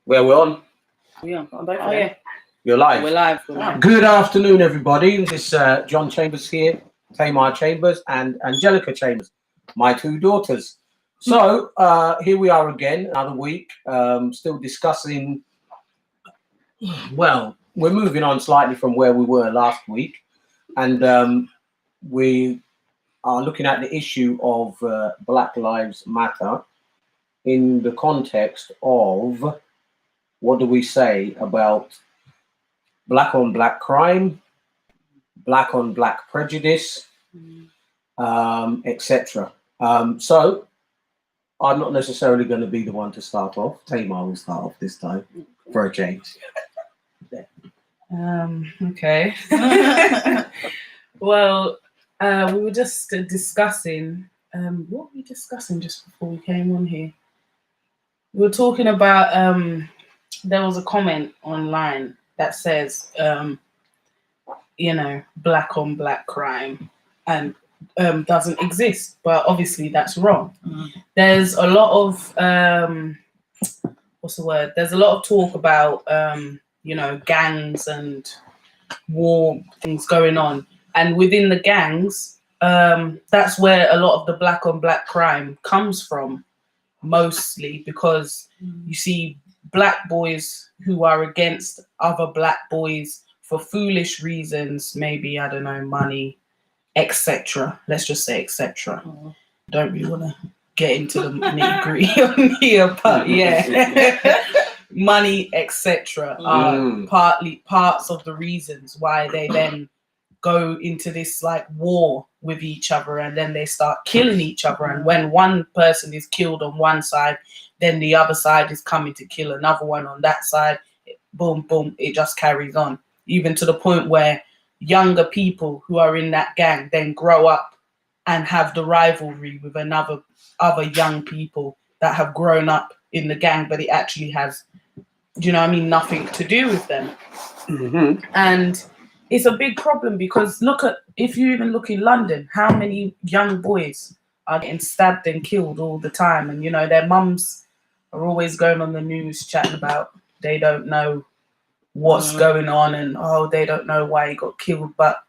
Where we're on? Yeah. Oh, yeah. You're live. We're live. Good afternoon, everybody. This is John Chambers here, Tamar Chambers and Angelica Chambers, my two daughters. So here we are again, another week, still discussing. Well, we're moving on slightly from where we were last week, and we are looking at the issue of Black Lives Matter in the context of what do we say about black on black crime, black on black prejudice, etc. So I'm not necessarily going to be the one to start off. Tamar will start off this time for a change. Okay. Well, we were just discussing. What were we discussing just before we came on here? We were talking about. There was a comment online that says, black on black crime and doesn't exist, but obviously that's wrong. There's a lot of There's a lot of talk about gangs and war things going on, and within the gangs, that's where a lot of the black on black crime comes from, mostly because you see black boys who are against other black boys for foolish reasons, maybe, I don't know, money, etc. Let's just say etc. Don't really want to get into the nitty-gritty on here, but yeah. Money, etc. are partly parts of the reasons why they then go into this like war with each other, and then they start killing each other. And when one person is killed on one side, then the other side is coming to kill another one on that side. Boom, boom, it just carries on, even to the point where younger people who are in that gang then grow up and have the rivalry with other young people that have grown up in the gang, but it actually has, nothing to do with them. And it's a big problem because if you even look in London, how many young boys are getting stabbed and killed all the time, and their mums are always going on the news chatting about they don't know what's going on, and they don't know why he got killed. But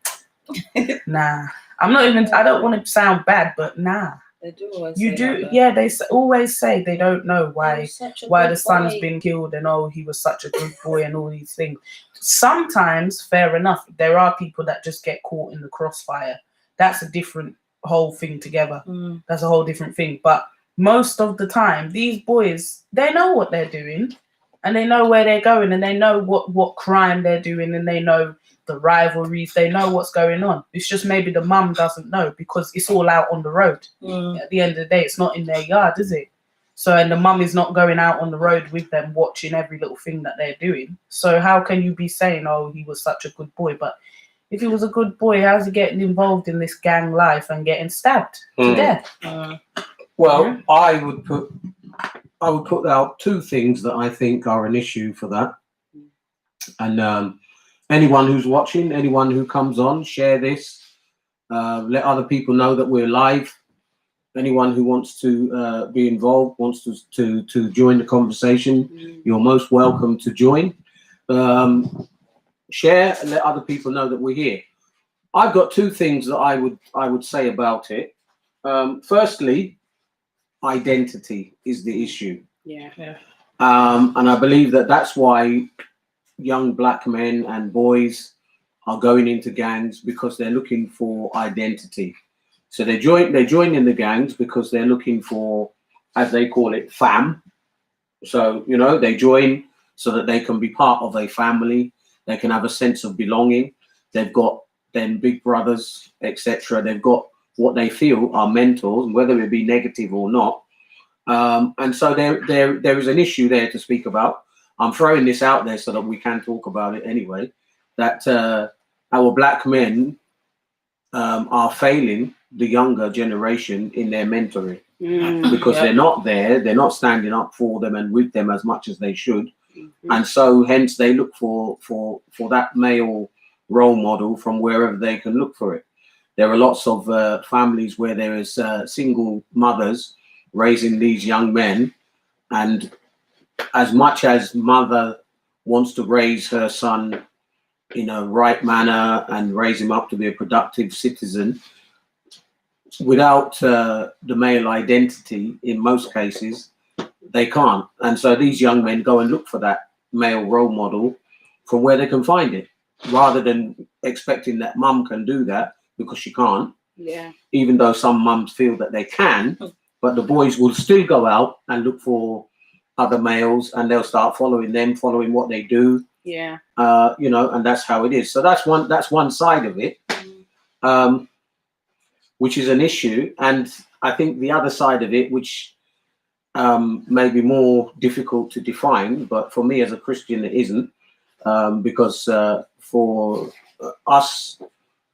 nah, I don't want to sound bad, but nah. They do always you do, yeah. They always say they don't know why the son's been killed, and he was such a good boy, and all these things. Sometimes, fair enough, there are people that just get caught in the crossfire. That's a different whole thing together. That's a whole different thing. But most of the time, these boys, they know what they're doing, and they know where they're going, and they know what crime they're doing, and they know the rivalries, they know what's going on. It's just maybe the mum doesn't know because it's all out on the road. At the end of the day, it's not in their yard, is it? So, and the mum is not going out on the road with them watching every little thing that they're doing. So how can you be saying, he was such a good boy? But if he was a good boy, how's he getting involved in this gang life and getting stabbed to death? Well, I would put out two things that I think are an issue for that. And anyone who's watching, anyone who comes on, share this. Let other people know that we're live. Anyone who wants to be involved, wants to join the conversation, you're most welcome to join. Share and let other people know that we're here. I've got two things that I would say about it. Firstly, identity is the issue. Yeah. And I believe that's why young black men and boys are going into gangs, because they're looking for identity. So they join in the gangs because they're looking for, as they call it, fam. So, they join so that they can be part of a family. They can have a sense of belonging. They've got them big brothers, etc. They've got what they feel are mentors, whether it be negative or not. And so there is an issue there to speak about. I'm throwing this out there so that we can talk about it anyway, that our black men are failing the younger generation in their mentoring because they're not there, they're not standing up for them and with them as much as they should. And so hence they look for that male role model from wherever they can look for it. There are lots of families where there is single mothers raising these young men, And as much as mother wants to raise her son in a right manner and raise him up to be a productive citizen, without the male identity, in most cases, they can't. And so these young men go and look for that male role model from where they can find it, rather than expecting that mum can do that, because she can't. Yeah. Even though some mums feel that they can, but the boys will still go out and look for other males, and they'll start following them, following what they do. Yeah. You know, and that's how it is. So that's one side of it, which is an issue. And I think the other side of it, which may be more difficult to define, but for me as a Christian, it isn't, because for us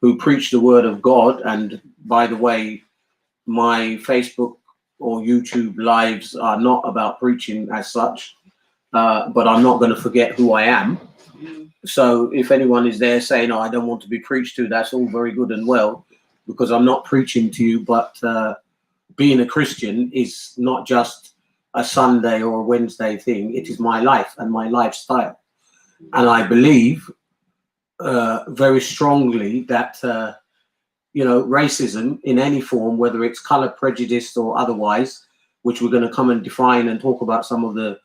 who preach the word of God, and by the way, my Facebook or YouTube lives are not about preaching as such, but I'm not going to forget who I am. So if anyone is there saying, "Oh, I don't want to be preached to," that's all very good and well, because I'm not preaching to you. But being a Christian is not just a Sunday or a Wednesday thing. It is my life and my lifestyle. And I believe very strongly that, you know, racism in any form, whether it's color prejudice or otherwise, which we're going to come and define and talk about some of the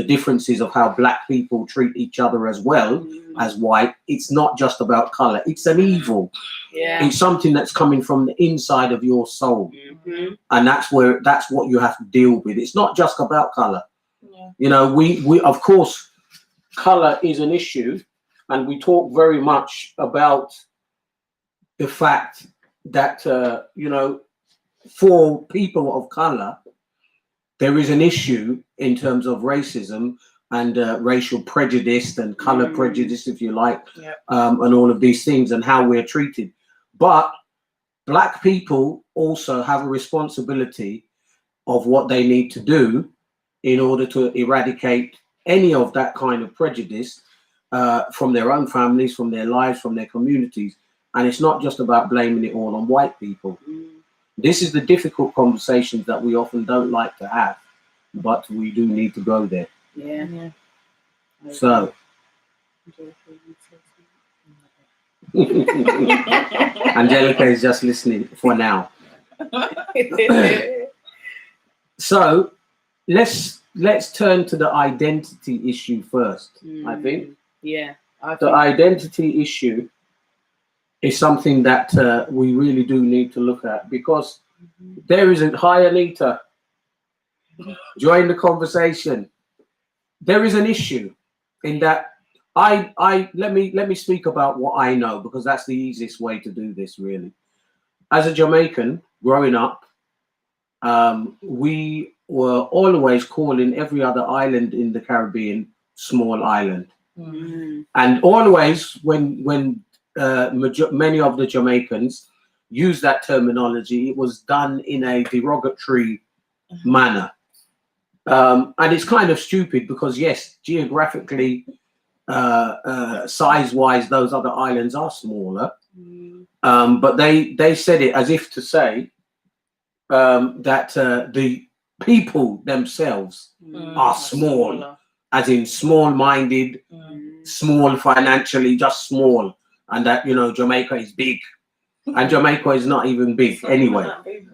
differences of how black people treat each other as well as white. It's not just about color. It's an evil. Yeah. It's something that's coming from the inside of your soul. And that's what you have to deal with. It's not just about color. You know, we of course, color is an issue, and we talk very much about the fact that you know, for people of color, there is an issue in terms of racism and racial prejudice and color prejudice, if you like, and all of these things and how we're treated. But black people also have a responsibility of what they need to do in order to eradicate any of that kind of prejudice from their own families, from their lives, from their communities. And it's not just about blaming it all on white people. This is the difficult conversations that we often don't like to have, but we do need to go there. Yeah. So, Angelica is just listening for now. So, let's turn to the identity issue first. I think. Yeah. The identity issue is something that we really do need to look at, because there isn't. Hi, Anita. Join the conversation. There is an issue in that. Let me speak about what I know, because that's the easiest way to do this, really. As a Jamaican growing up, we were always calling every other island in the Caribbean small island, and always when many of the Jamaicans use that terminology, it was done in a derogatory manner. And it's kind of stupid, because yes, geographically, size-wise, those other islands are smaller. But they said it as if to say that the people themselves are small, as in small-minded, small financially, just small. And that, you know, Jamaica is big, and Jamaica is not even big anyway.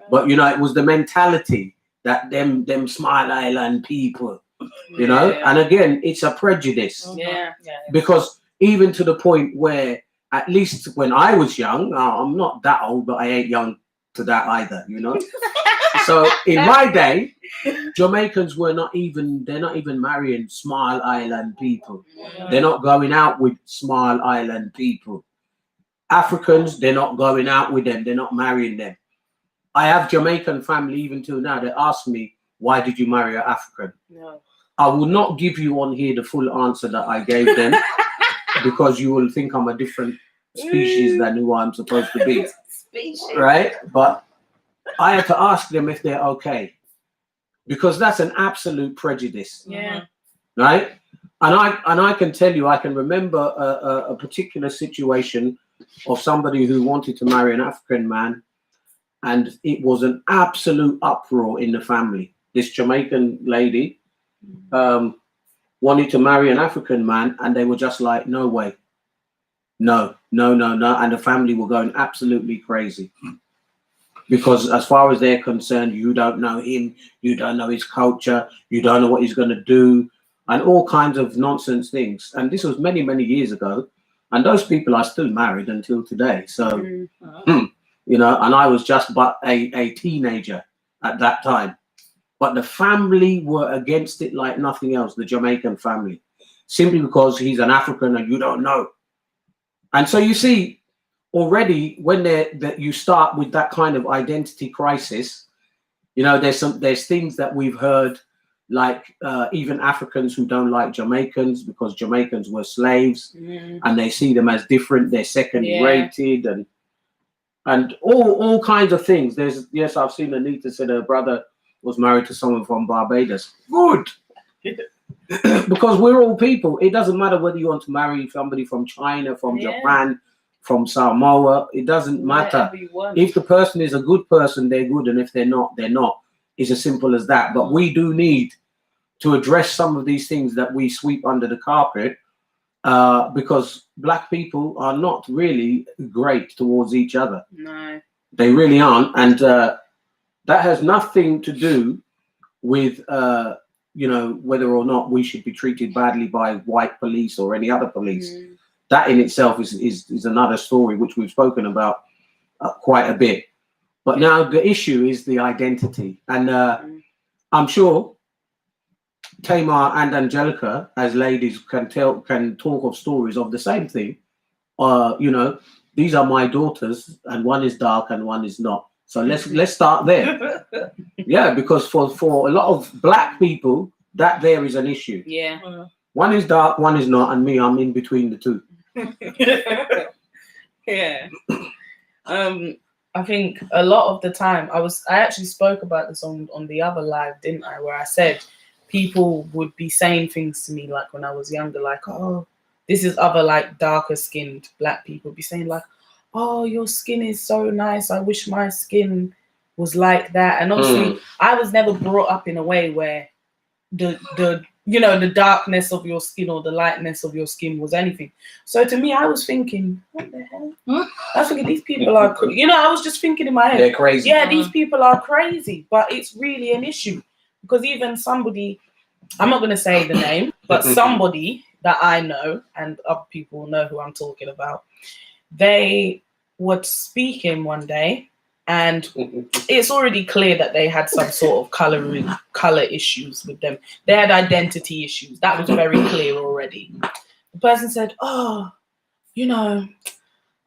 But you know, it was the mentality that them small island people, you know. And again, it's a prejudice, because even to the point where, at least when I was young, I'm not that old, but I ain't young to that either, you know. So in my day, Jamaicans they're not even marrying small island people. They're not going out with small island people. Africans, they're not going out with them. They're not marrying them. I have Jamaican family even till now. They ask me, "Why did you marry an African?" I will not give you on here the full answer that I gave them, because you will think I'm a different species than who I'm supposed to be. Right? But I had to ask them if they're okay, because that's an absolute prejudice. Right? And I can tell you, I can remember a particular situation of somebody who wanted to marry an African man, and it was an absolute uproar in the family. This Jamaican lady wanted to marry an African man, and they were just like, no way, no, no, no, no, and the family were going absolutely crazy because, as far as they're concerned, you don't know him, you don't know his culture, you don't know what he's going to do, and all kinds of nonsense things. And this was many, many years ago, and those people are still married until today. So, you know, and I was just but a teenager at that time. But the family were against it like nothing else, the Jamaican family, simply because he's an African and you don't know. And so you see, already when you start with that kind of identity crisis, you know, there's things that we've heard, like even Africans who don't like Jamaicans because Jamaicans were slaves and they see them as different, they're second rated, and all kinds of things. Yes, I've seen Anita said her brother was married to someone from Barbados. Good. Because we're all people. It doesn't matter whether you want to marry somebody from China, from Japan, from Samoa. It doesn't matter. If the person is a good person, they're good, and if they're not, they're not. It's as simple as that. But we do need to address some of these things that we sweep under the carpet, because black people are not really great towards each other. No, they really aren't, and that has nothing to do with you know, whether or not we should be treated badly by white police or any other police. That in itself is another story which we've spoken about quite a bit. But now the issue is the identity, and I'm sure Tamar and Angelica, as ladies, can talk of stories of the same thing. You know, these are my daughters, and one is dark and one is not. So let's start there. Yeah, because for a lot of black people, that there is an issue. Yeah. One is dark, one is not, and me, I'm in between the two. Yeah. I think a lot of the time I actually spoke about this on the other live, didn't I? Where I said people would be saying things to me like when I was younger, like, oh, this is other like darker skinned black people be saying like, oh, your skin is so nice. I wish my skin was like that. And obviously I was never brought up in a way where the you know, the darkness of your skin or the lightness of your skin was anything. So to me, I was thinking, what the hell? I was thinking these people are, you know, I was just thinking in my head, they're crazy. Yeah, these people are crazy, but it's really an issue because even somebody, I'm not going to say the name, but somebody that I know and other people know who I'm talking about, they were speaking one day and it's already clear that they had some sort of color issues with them. They had identity issues. That was very clear already. The person said, oh, you know,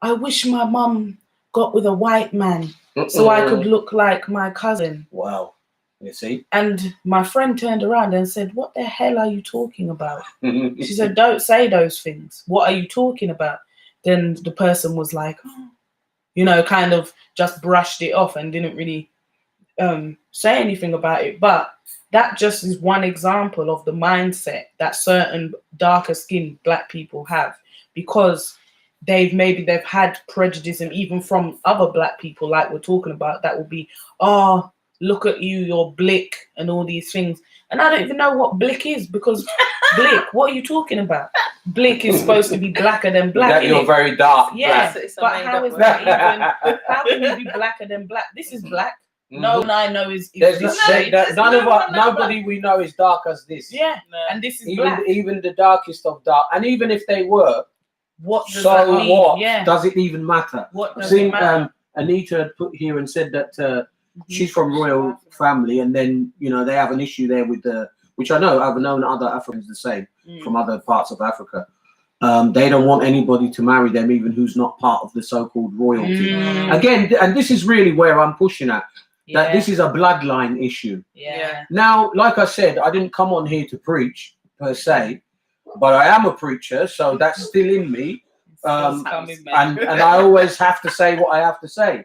I wish my mum got with a white man so I could look like my cousin. Wow. You see? And my friend turned around and said, what the hell are you talking about? She said, don't say those things. What are you talking about? Then the person was like, oh, you know, kind of just brushed it off and didn't really say anything about it. But that just is one example of the mindset that certain darker skinned black people have, because they've had prejudice, and even from other black people, like we're talking about, that will be, oh, look at you, you're blick and all these things. And I don't even know what blick is, because blick, what are you talking about? Blick is supposed to be blacker than black. That you're very dark. Yeah, but how is that even? How can you be blacker than black? This is black. No one I know is this shade. Nobody we know is dark as this. Yeah, and this is even black. Even the darkest of dark, and even if they were, what does that mean? What? Yeah. Does it even matter? What does it matter? Anita had put here and said that she's from royal family, and then, you know, they have an issue there with which I know, I've known other Africans the same from other parts of Africa. They don't want anybody to marry them, even who's not part of the so-called royalty. Again, and this is really where I'm pushing at, that this is a bloodline issue. Yeah. Now, like I said, I didn't come on here to preach per se, but I am a preacher, so that's still in me. And I always have to say what I have to say.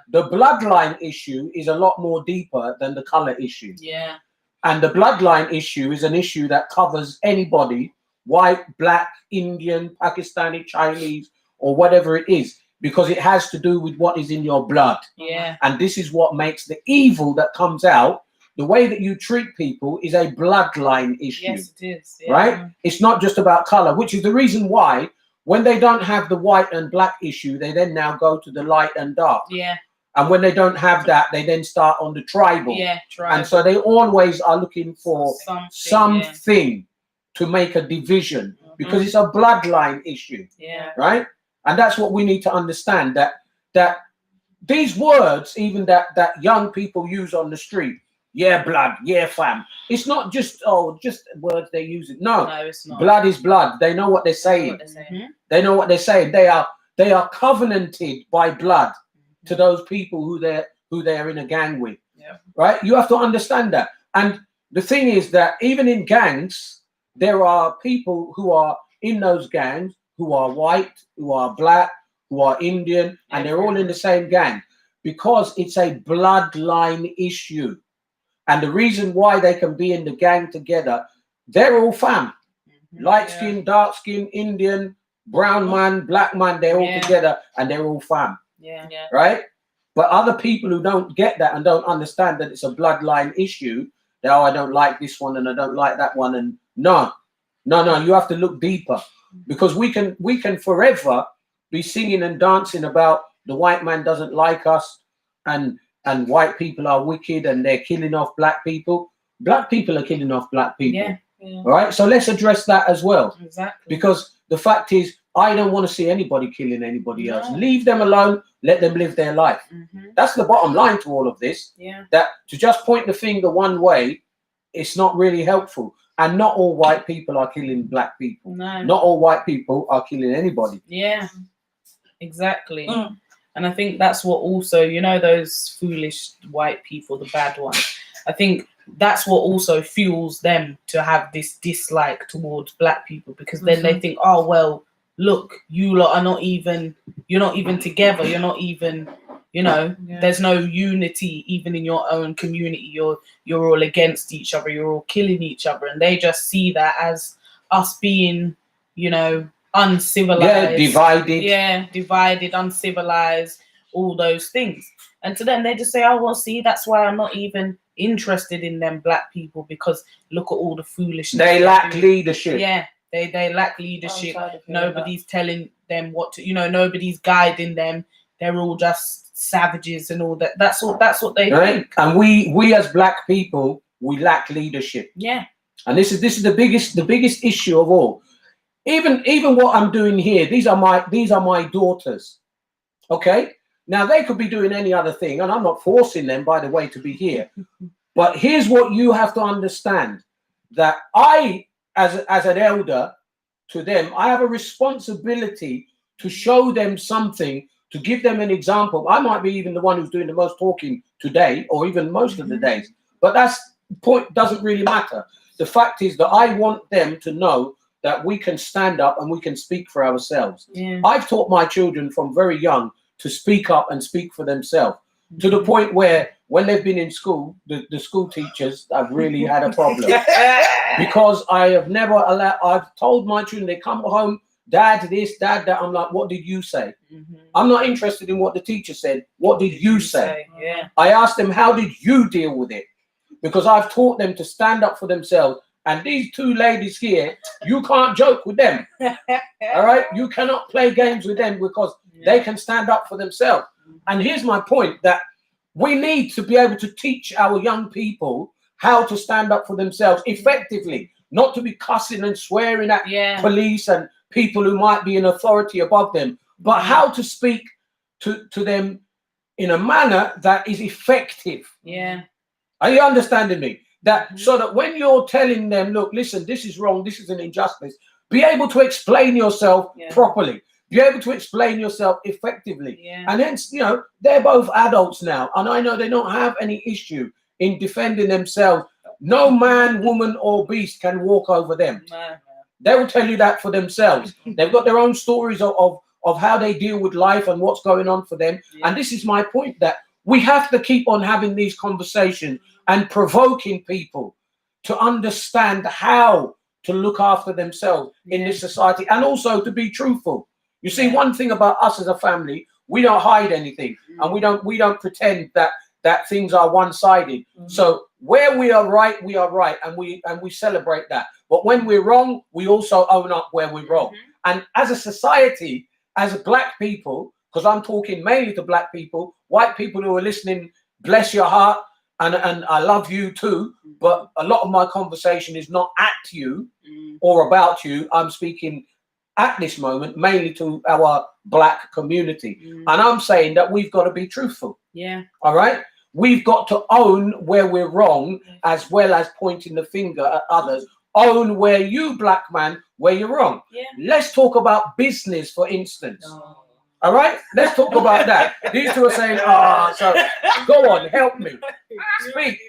The bloodline issue is a lot more deeper than the color issue. Yeah. And the bloodline issue is an issue that covers anybody, white, black, Indian, Pakistani, Chinese, or whatever it is, because it has to do with what is in your blood. Yeah. And this is what makes the evil that comes out the way that you treat people is a bloodline issue. Yes, it is. Yeah. Right? It's not just about color, which is the reason why when they don't have the white and black issue, they then now go to the light and dark. Yeah. And when they don't have that, they then start on the tribal. Yeah, tribal. And so they always are looking for something to make a division, because it's a bloodline issue. Yeah. Right? And that's what we need to understand, that these words, even that young people use on the street, yeah, blood, yeah, fam. It's not just words they're using. No, it's not. Blood is blood. They know what they're saying. They know what they're saying. They are covenanted by blood to those people who they're in a gang with. Yeah. Right? You have to understand that. And the thing is that even in gangs, there are people who are in those gangs who are white, who are black, who are Indian, and they're all in the same gang, because it's a bloodline issue. And the reason why they can be in the gang together, they're all fam. Light skin, dark skin, Indian, brown man, black man, they're all together and they're all fam. Yeah. Right? But other people who don't get that and don't understand that it's a bloodline issue, I don't like this one and I don't like that one. And no, you have to look deeper, because we can forever be singing and dancing about the white man doesn't like us and white people are wicked and they're killing off black people. Black people are killing off black people. Yeah. All right. So let's address that as well. Exactly. Because the fact is, I don't want to see anybody killing anybody else. Leave them alone. Let them live their life. That's the bottom line to all of this. Yeah. That to just point the finger one way, it's not really helpful. And not all white people are killing black people. No. Not all white people are killing anybody. Yeah. Exactly. And I think that's what also, those foolish white people, the bad ones, I think that's what also fuels them to have this dislike towards black people, because then they think, oh, well, look, you lot are you're not even together. You're not even, there's no unity even in your own community. You're all against each other. You're all killing each other. And they just see that as us being, uncivilized. Yeah, divided, uncivilized, all those things. And to them, they just say, oh, well, see, that's why I'm not even interested in them black people, because look at all the foolishness. They lack leadership. Yeah, they lack leadership. Nobody's telling them what to, nobody's guiding them. They're all just savages and all that. That's what they think. And we as black people, we lack leadership. Yeah. And this is the biggest issue of all. Even what I'm doing here, these are my daughters. Okay? Now they could be doing any other thing, and I'm not forcing them, by the way, to be here. But here's what you have to understand, that I, as an elder to them, I have a responsibility to show them something, to give them an example. I might be even the one who's doing the most talking today, or even most of the days. But that's point doesn't really matter. The fact is that I want them to know that we can stand up and we can speak for ourselves. Yeah. I've taught my children from very young to speak up and speak for themselves, to the point where when they've been in school, the school teachers have really had a problem. Because I have never I've told my children, they come home, dad this, dad that. I'm like, what did you say? I'm not interested in what the teacher said. What did you say? Yeah. I asked them, how did you deal with it? Because I've taught them to stand up for themselves. And these two ladies here, you can't joke with them. All right? You cannot play games with them, because they can stand up for themselves. And here's my point, that we need to be able to teach our young people how to stand up for themselves effectively, not to be cussing and swearing at police and people who might be in authority above them, but how to speak to them in a manner that is effective. Yeah. Are you understanding me? That so that when you're telling them, look, listen, this is wrong, this is an injustice, be able to explain yourself properly, be able to explain yourself effectively. Yeah. And hence, they're both adults now, and I know they don't have any issue in defending themselves. No man, woman, or beast can walk over them. No. They will tell you that for themselves. They've got their own stories of how they deal with life and what's going on for them. Yeah. And this is my point, that we have to keep on having these conversations and provoking people to understand how to look after themselves in this society, and also to be truthful. You see, one thing about us as a family, we don't hide anything, and we don't pretend that that things are one-sided. So where we are right, and we celebrate that. But when we're wrong, we also own up where we're wrong. And as a society, as a black people, because I'm talking mainly to black people, white people who are listening, bless your heart, and I love you too. But a lot of my conversation is not at you or about you. I'm speaking at this moment mainly to our black community. And I'm saying that we've got to be truthful. Yeah. All right. We've got to own where we're wrong, as well as pointing the finger at others. Own where you, black man, where you're wrong. Yeah. Let's talk about business, for instance. All right, let's talk about that. These two are saying, so go on, help me. Speak.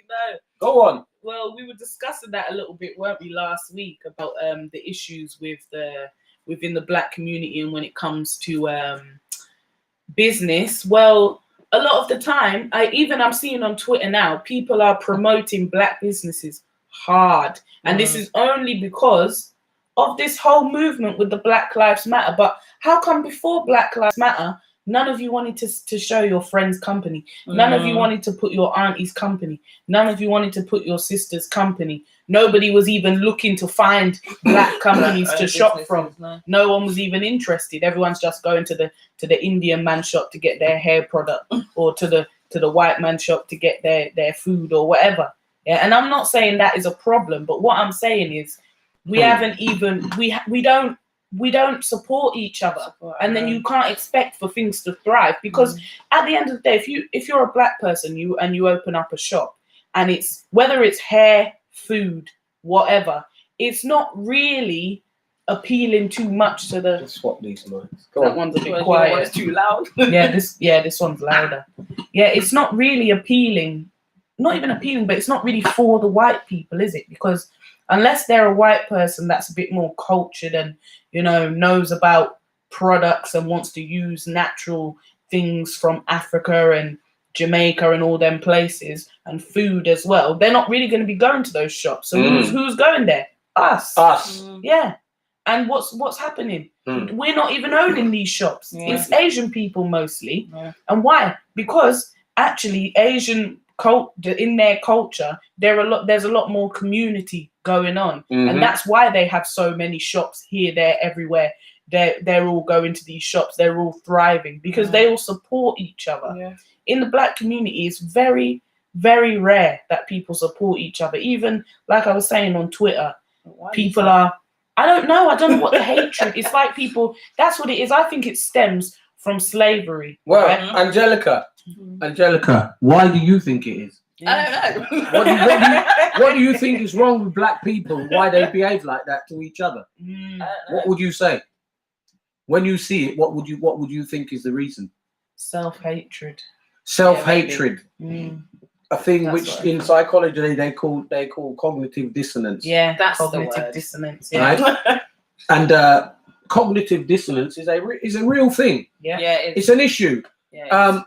Go on. Well, we were discussing that a little bit, weren't we, last week, about the issues within the black community and when it comes to business. Well, a lot of the time, I'm seeing on Twitter now, people are promoting black businesses hard. And this is only because of this whole movement with the Black Lives Matter. But how come before Black Lives Matter, none of you wanted to show your friend's company? None of you wanted to put your auntie's company. None of you wanted to put your sister's company. Nobody was even looking to find black companies to shop from. No one was even interested. Everyone's just going to the Indian man shop to get their hair product, or to the white man shop to get their food or whatever. Yeah, and I'm not saying that is a problem, but what I'm saying is we haven't even we don't support each other, and then you can't expect for things to thrive, because at the end of the day, if you're a black person, you open up a shop, and it's whether it's hair, food, whatever, it's not really appealing too much to the. Just swap these mics. That one's a bit quiet. It's too loud. This one's louder. Yeah, it's not really appealing. Not even appealing, but it's not really for the white people, is it? Because unless they're a white person that's a bit more cultured and, knows about products and wants to use natural things from Africa and Jamaica and all them places, and food as well, they're not really going to be going to those shops. So who's going there? Us. Yeah. And what's happening? We're not even owning these shops. It's Asian people mostly. And why? Because actually Asian in their culture, there's a lot more community going on, and that's why they have so many shops here, there, everywhere. They're all going to these shops. They're all thriving because they all support each other. In the black community, it's very, very rare that people support each other. Even like I was saying on Twitter, people are. I don't know what the hatred. It's like people. That's what it is. I think it stems from slavery. Well, right? Angelica, why do you think it is? I don't know. What do you think is wrong with black people? Why they behave like that to each other? What would you say when you see it? What would you think is the reason? Self-hatred. Self-hatred. A thing which in psychology they call cognitive dissonance. Yeah, that's cognitive dissonance. Yeah. Right? And cognitive dissonance is a real thing. Yeah, it's an issue. Yeah,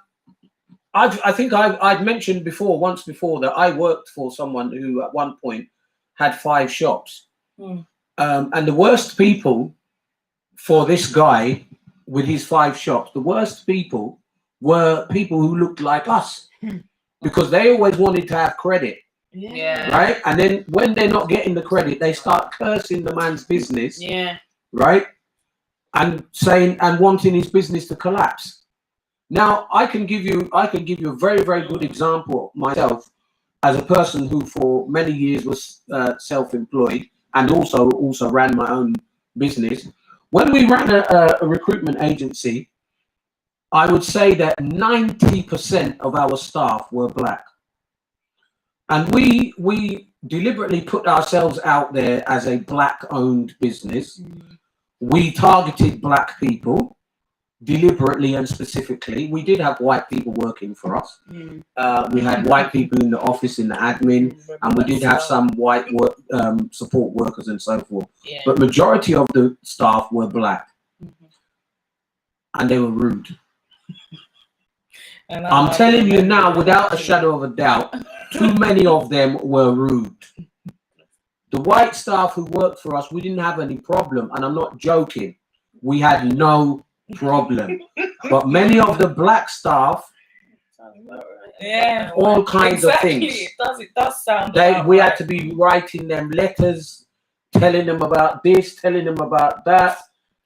I think I've mentioned once before that I worked for someone who at one point had 5 shops. And the worst people for this guy with his 5 shops, the worst people were people who looked like us, because they always wanted to have credit. Yeah. Right? And then when they're not getting the credit, they start cursing the man's business. Yeah. Right? And saying and wanting his business to collapse. Now, I can give you a very, very good example myself as a person who for many years was self-employed and also ran my own business. When we ran a recruitment agency, I would say that 90% of our staff were black. And we deliberately put ourselves out there as a black-owned business. We targeted black people deliberately and specifically. We did have white people working for us. We had white people in the office, in the admin, and we did have some white support workers and so forth. But majority of the staff were black, and they were rude. I'm telling you now, without a shadow of a doubt, too many of them were rude. The white staff who worked for us, we didn't have any problem, and I'm not joking. We had no problem. But many of the black staff Yeah, all kinds of things. It does sound. We had to be writing them letters, telling them about this, telling them about that,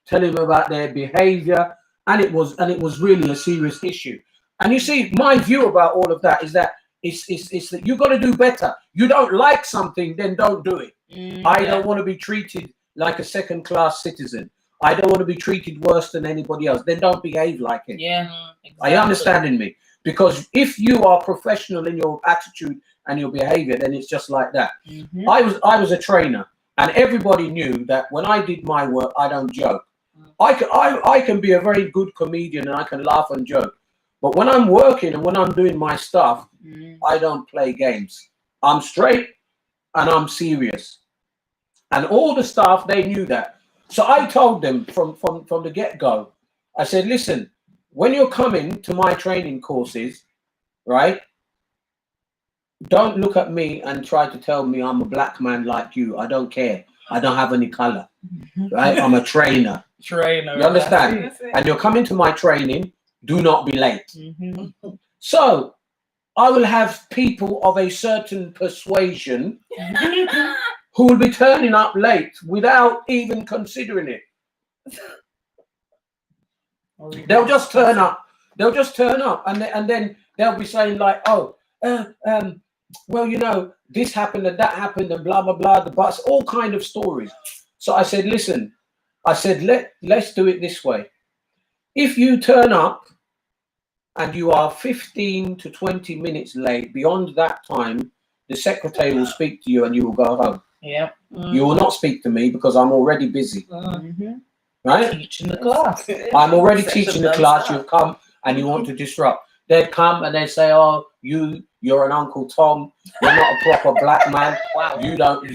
telling them about their behavior, and it was really a serious issue. And you see, my view about all of that is that it's that you got to do better. You don't like something, then don't do it. I don't want to be treated like a second-class citizen. I don't want to be treated worse than anybody else. Then don't behave like it. Yeah, exactly. Are you understanding me? Because if you are professional in your attitude and your behavior, then it's just like that. I was a trainer, and everybody knew that when I did my work, I don't joke. I can be a very good comedian and I can laugh and joke. But when I'm working and when I'm doing my stuff, I don't play games. I'm straight and I'm serious. And all the staff, they knew that. So I told them from the get-go, I said, listen, when you're coming to my training courses, right, don't look at me and try to tell me I'm a black man like you. I don't care. I don't have any color, right? I'm a trainer. You understand? And you're coming to my training, do not be late. So I will have people of a certain persuasion who will be turning up late without even considering it. They'll just turn up. They'll just turn up, and then they'll be saying like, "Oh, well, you know, this happened and that happened and blah blah blah." The bus, all kind of stories. So I said, "Listen," I said, let's do it this way. If you turn up and you are 15 to 20 minutes late, beyond that time, the secretary will speak to you and you will go home. Yeah. You will not speak to me because I'm already busy. Right? Teaching the class. I'm already teaching the class. You've come and you want to disrupt. They'd come and they'd say, "Oh, you're an Uncle Tom. You're not a proper black man. Wow. You don't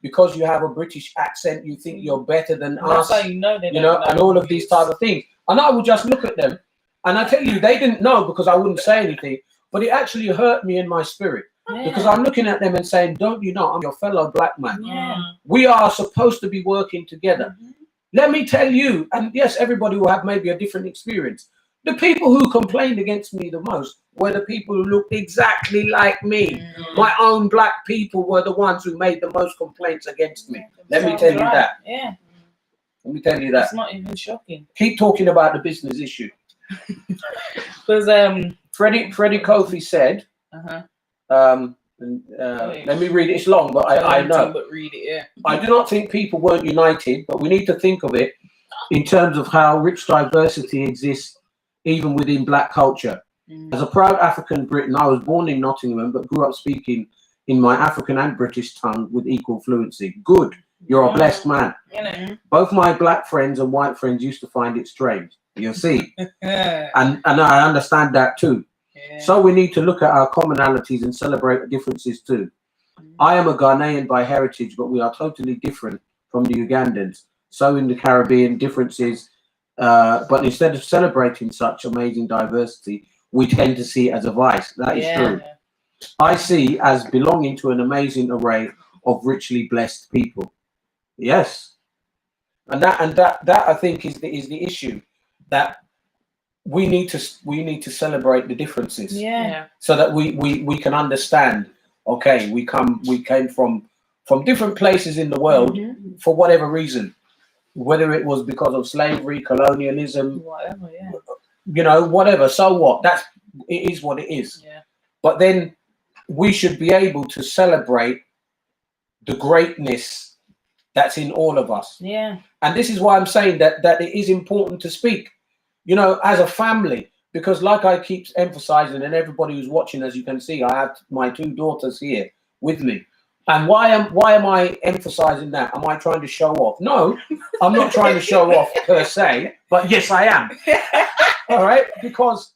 because you have a British accent, you think you're better than us. That's how you know and all of these type of things." And I would just look at them, and I tell you, they didn't know because I wouldn't say anything, but it actually hurt me in my spirit. Because I'm looking at them and saying, "Don't you know I'm your fellow black man? We are supposed to be working together." Let me tell you, and yes, everybody will have maybe a different experience. The people who complained against me the most were the people who looked exactly like me. My own black people were the ones who made the most complaints against me. Let me tell you that. Yeah. Let me tell you that. It's not even shocking. Keep talking about the business issue. Because Freddie Kofi said, let me read it. It's long, but I know. But read it, yeah. I do not think people weren't united, but we need to think of it in terms of how rich diversity exists even within black culture. As a proud African Briton, I was born in Nottingham, but grew up speaking in my African and British tongue with equal fluency. Good. You're a blessed man. Both my black friends and white friends used to find it strange. You see? and I understand that too. So we need to look at our commonalities and celebrate differences too. I am a Ghanaian by heritage, but we are totally different from the Ugandans. So in the Caribbean, differences, but instead of celebrating such amazing diversity, we tend to see it as a vice. That is true. I see as belonging to an amazing array of richly blessed people. Yes. And that I think is the issue, that we need to celebrate the differences, so that we can understand. Okay, we came from different places in the world for whatever reason, whether it was because of slavery, colonialism, whatever, whatever. So what? It is what it is. Yeah. But then we should be able to celebrate the greatness that's in all of us. Yeah. And this is why I'm saying that it is important to speak. As a family, because like I keep emphasizing, and everybody who's watching, as you can see, I have my two daughters here with me. And why am I emphasizing that? Am I trying to show off? No, I'm not trying to show off per se, but yes, I am. All right, because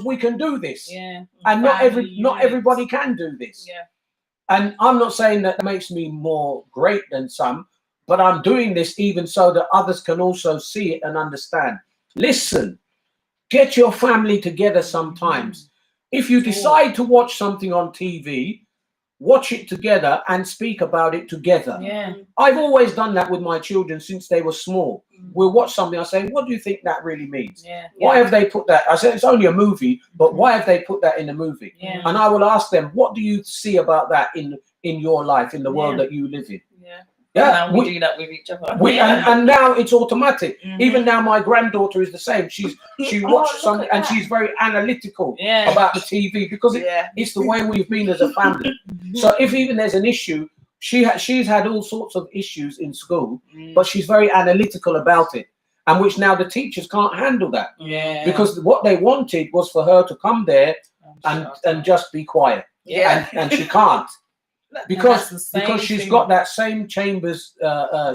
we can do this. Yeah. And not everybody can do this. Yeah. And I'm not saying that makes me more great than some, but I'm doing this even so that others can also see it and understand. Listen, get your family together sometimes. If you decide to watch something on TV, watch it together and speak about it together. Yeah. I've always done that with my children since they were small. we'll watch something. I say, what do you think that really means? Yeah. Why have they put that? I said, it's only a movie, but why have they put that in the movie? Yeah. And I will ask them, what do you see about that in your life, in the world that you live in? Yeah. Yeah, Now we do that with each other. and now it's automatic. Even now, my granddaughter is the same. She watched something and she's very analytical about the TV because it's the way we've been as a family. So if even there's an issue, she's had all sorts of issues in school, but she's very analytical about it, and which now the teachers can't handle that. Yeah. Because what they wanted was for her to come there and just be quiet. Yeah. And she can't. Because she's thing. got that same Chambers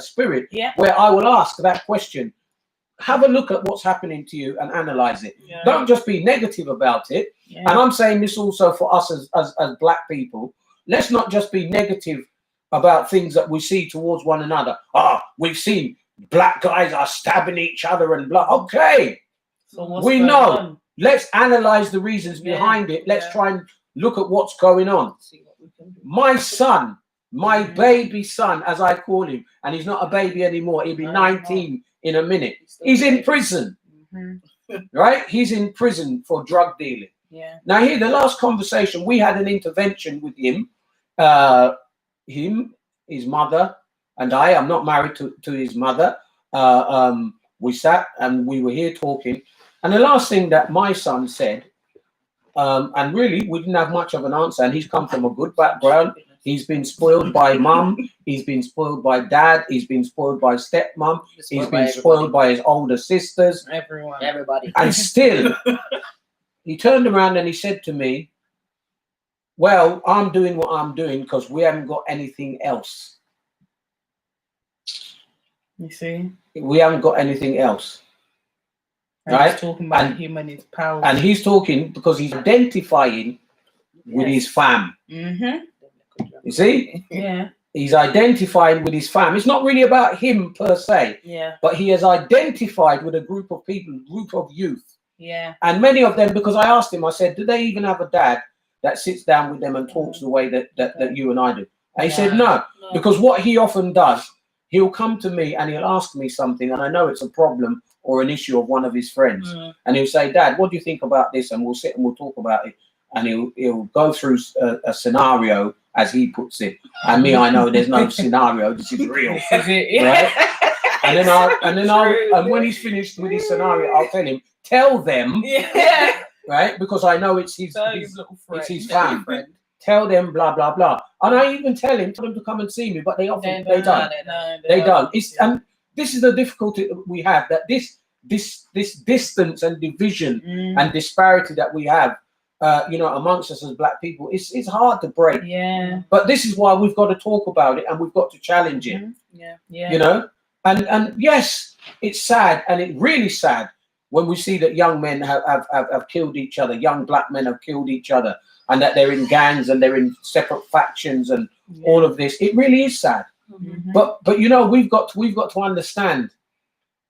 spirit Yeah. where I will ask that question. Have a look at what's happening to you and analyze it. Yeah. Don't just be negative about it. Yeah. And I'm saying this also for us as black people. Let's not just be negative about things that we see towards one another. We've seen black guys are stabbing each other and blah. Okay, So what's we going know. on? Let's analyze the reasons behind it. Let's try and look at what's going on. See what we can do. My son, my baby son, as I call him, and he's not a baby anymore. He'll be 19 in a minute. He's in prison, right? He's in prison for drug dealing. Yeah. Now, here, the last conversation, we had an intervention with him, his mother, and I'm not married to his mother. We sat and we were here talking. And the last thing that my son said, and really, we didn't have much of an answer, and he's come from a good background. He's been spoiled by mum. He's been spoiled by dad. He's been spoiled by stepmom. He's been spoiled by his older sisters. Everybody. And still, he turned around and he said to me, well, I'm doing what I'm doing because we haven't got anything else. You see? We haven't got anything else. And Right? he's talking about him and his power. And he's talking because he's identifying with his fam. You see? Yeah. He's identifying with his fam. It's not really about him per se, Yeah. but he has identified with a group of people, group of youth. Yeah. And many of them, because I asked him, I said, do they even have a dad that sits down with them and talks the way that you and I do? And he said, no, because what he often does, he'll come to me and he'll ask me something, and I know it's a problem or an issue of one of his friends. And he'll say, Dad, what do you think about this? And we'll sit and we'll talk about it. And he'll go through a scenario, as he puts it. And me, I know there's no scenario. This is real. This is it. Yeah. Right? And when he's finished with his scenario, I'll tell him, tell them, right? Because I know it's his fam. Tell them blah blah blah. And I even tell them to come and see me, but they don't. They don't. And this is the difficulty that we have, that this distance and division and disparity that we have, amongst us as black people, it's hard to break. Yeah. But this is why we've got to talk about it and we've got to challenge it. Yeah. And yes, it's sad, and it's really sad when we see that young men have killed each other, young black men have killed each other, and that they're in gangs and they're in separate factions and all of this. It really is sad. But we've got to understand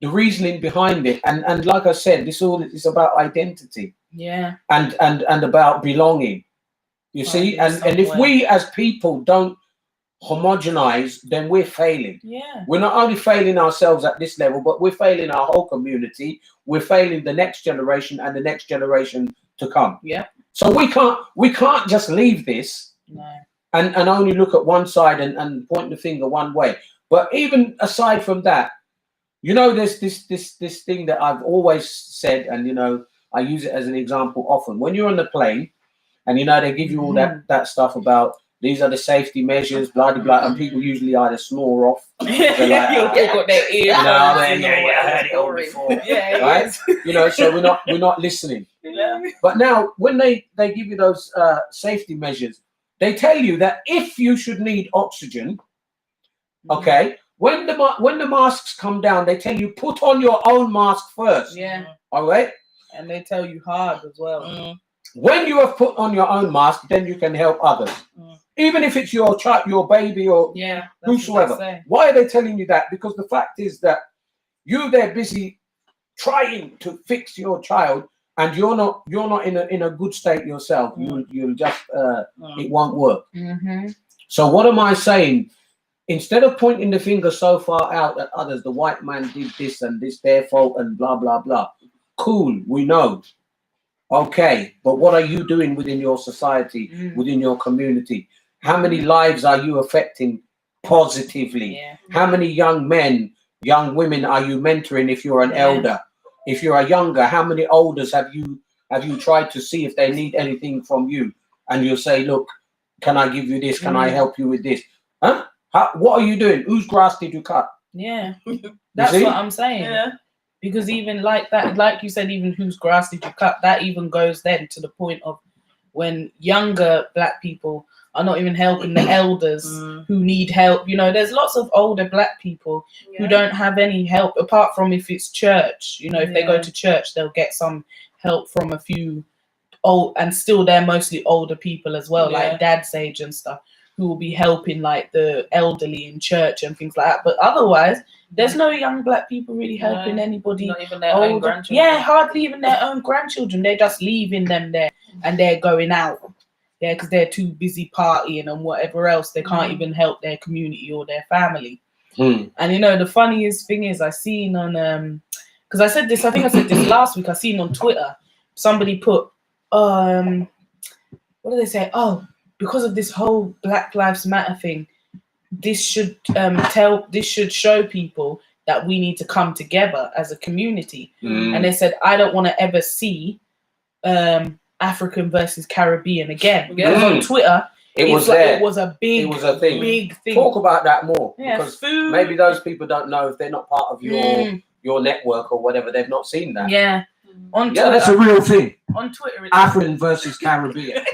the reasoning behind it, and like I said, this all is about identity. Yeah. And about belonging. You see, and if we as people don't homogenize, then we're failing. Yeah. We're not only failing ourselves at this level, but we're failing our whole community. We're failing the next generation and the next generation to come. Yeah. So we can't just leave this and only look at one side and point the finger one way. But even aside from that, there's this thing that I've always said, and I use it as an example often. When you're on the plane and they give you all that stuff about these are the safety measures, blah blah blah, and people usually either snore off. They're like, got their ear. I heard it all before. Right? So we're not listening. Yeah. But now when they give you those safety measures, they tell you that if you should need oxygen, okay, when the masks come down, they tell you put on your own mask first. Yeah. All right. And they tell you hard as well. When you have put on your own mask, then you can help others. Even if it's your child, your baby, or whosoever. Why are they telling you that? Because the fact is that they're busy trying to fix your child, and you're not in a good state yourself. You'll just it won't work. So what am I saying? instead of pointing the finger so far out at others, the white man did this and this their fault and blah blah blah. Cool, we know. Okay, but what are you doing within your society, within your community? How many lives are you affecting positively? Yeah. How many young men, young women are you mentoring if you're an elder? If you're a younger, how many elders have you tried to see if they need anything from you? And you'll say, look, can I give you this? Can I help you with this? Huh? What are you doing? Whose grass did you cut? Yeah. That's what I'm saying. Yeah. Because even like that, like you said, even whose grass did you cut? That even goes then to the point of when younger black people are not even helping the elders who need help. You know, there's lots of older black people who don't have any help apart from if it's church. You know, if they go to church, they'll get some help from a few old, and still they're mostly older people as well, like dad's age and stuff, who will be helping like the elderly in church and things like that. But otherwise, there's no young black people really helping anybody. Not even their own grandchildren. Yeah, hardly even their own grandchildren. They're just leaving them there and they're going out. Yeah, because they're too busy partying and whatever else. They can't even help their community or their family. And you know, the funniest thing is I seen on because I think I said this last week, I seen on Twitter, somebody put what do they say? Oh, because of this whole Black Lives Matter thing, this should show people that we need to come together as a community. And they said, I don't want to ever see African versus Caribbean again. Because on Twitter, it was a big thing. Talk about that more. Yeah, because food. maybe those people don't know if they're not part of your network or whatever, they've not seen that. Yeah. On Twitter, that's a real thing. On Twitter, it's African versus Caribbean.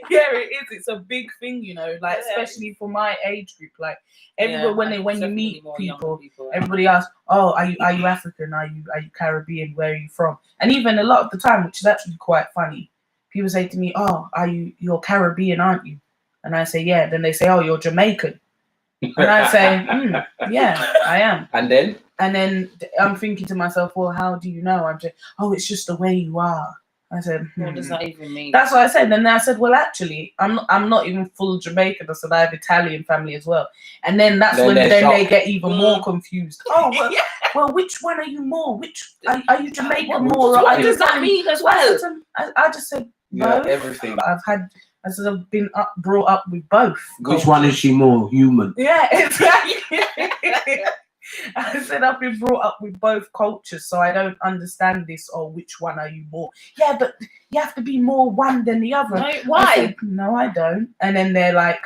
Yeah, it is. It's a big thing, you know, like especially for my age group. Like everywhere when you meet people, everybody asks, "Oh, are you African? Are you Caribbean? Where are you from?" And even a lot of the time, which is actually quite funny, people say to me, "Oh, you're Caribbean, aren't you?" And I say, "Yeah." Then they say, "Oh, you're Jamaican." And I say, "Yeah, I am." And then I'm thinking to myself, "Well, how do you know?" I'm saying, "Oh, it's just the way you are." I said, What does that even mean? That's what I said. And then I said, well, actually, I'm not even full Jamaican. I said, I have Italian family as well. And then that's when they get even more confused. Oh, well, which one are you more? Which are you Jamaican more? Or what does that mean as well? I just said both. Everything. I've been brought up with both. Which one is she more human? Yeah, exactly. I said I've been brought up with both cultures, so I don't understand this. Or which one are you more? Yeah, but you have to be more one than the other. No, why? I said, no, I don't. And then they're like,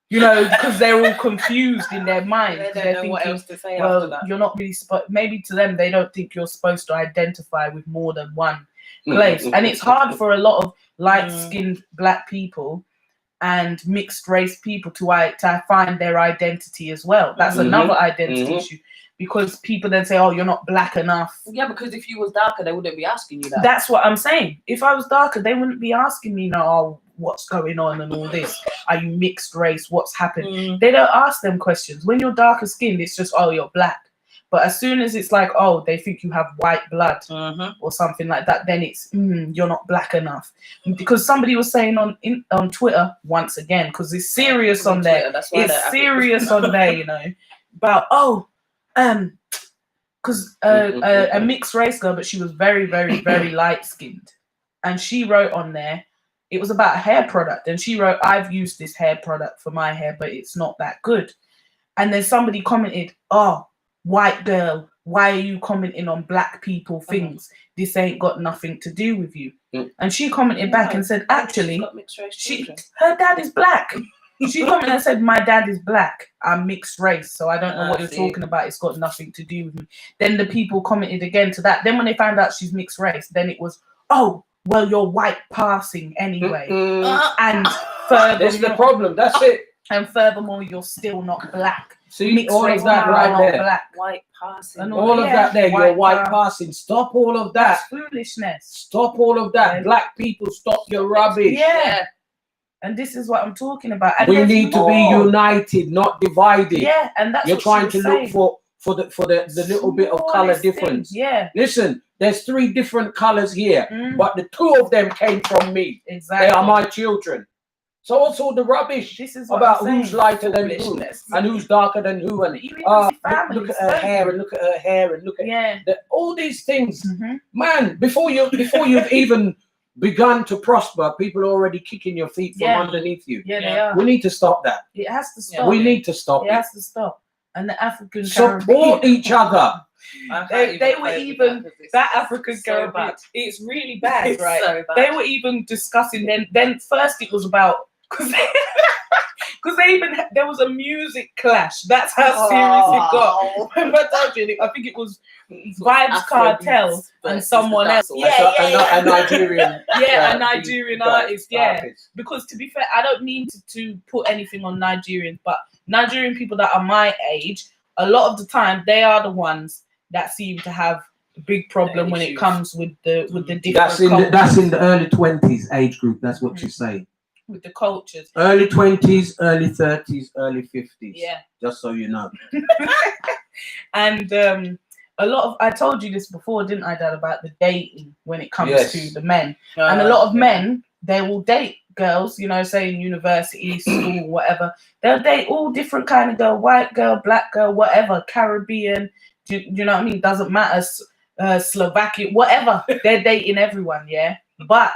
you know, because they're all confused in their mind. They don't know thinking, what else to say well, after that. you're not really maybe to them they don't think you're supposed to identify with more than one place. And it's hard for a lot of light-skinned black people and mixed race people to find their identity as well. That's another identity issue, because people then say, oh, you're not black enough. Yeah, because if you was darker, they wouldn't be asking you that. That's what I'm saying. If I was darker, they wouldn't be asking me, oh, what's going on and all this. Are you mixed race? What's happened? They don't ask them questions. When you're darker skinned, it's just, oh, you're black. But as soon as it's like, oh, they think you have white blood or something like that, then it's, you're not black enough. Because somebody was saying on Twitter, once again, because it's serious on there. It's serious on there, you know, about, because a mixed race girl, but she was very, very, very light-skinned. And she wrote on there, it was about a hair product. And she wrote, I've used this hair product for my hair, but it's not that good. And then somebody commented, oh, white girl, why are you commenting on black people things? This ain't got nothing to do with you. And she commented back and said, actually, her dad is black. She commented and said, my dad is black. I'm mixed race, so I don't know what you're talking about. It's got nothing to do with me. Then the people commented again to that. Then when they found out she's mixed race, then it was, oh, well, you're white passing anyway. And furthermore, that's the problem. That's it. And furthermore, you're still not black. See, mixed all race of that right there. Black. White passing. All of that there. You're white passing. Stop all of that. That's foolishness. Stop all of that. Black people, stop your rubbish. Yeah. And this is what I'm talking about. And we need to be united, not divided. Yeah, and that's you're what trying to look for the little bit of color difference. Yeah. Listen, there's 3 different colors here, but the 2 of them came from me. Exactly. They are my children. So what's all the rubbish This is what about I'm saying. who's lighter than who Foolishness. and who's darker than who? And You even see families, look at her hair and look at her hair and look at Yeah. all these things. Mm-hmm. Man, before you've even begun to prosper, people are already kicking your feet from Yeah. underneath you. Yeah, they Yeah. are. We need to stop that. It has to stop. We need to stop It it. has to stop. And the African Support Caribbean, each other. they were even that African Caribbean. It's really bad, It's right? so bad. They were even discussing. Then first it was about because they even there was a music clash. That's how serious it got. Remember I told you? I think it was Vibes Cartel and someone else. A Nigerian. Yeah, a Nigerian artist. Yeah. artist. Because to be fair, I don't mean to put anything on Nigerians, but Nigerian people that are my age, a lot of the time they are the ones that seem to have a big problem when it comes with the different That's in the early 20s age group. That's what she's saying. with the cultures. Early 20s, early 30s, early 50s. Yeah. Just so you know. And a lot of I told you this before, didn't I, Dad, about the dating when it comes Yes. to the men. And a lot of men, they will date girls, you know, say in university, school, whatever. They'll date all different kind of girl, white girl, black girl, whatever, Caribbean. Do you know what I mean? Doesn't matter. Slovakia, whatever. They're dating everyone, yeah. But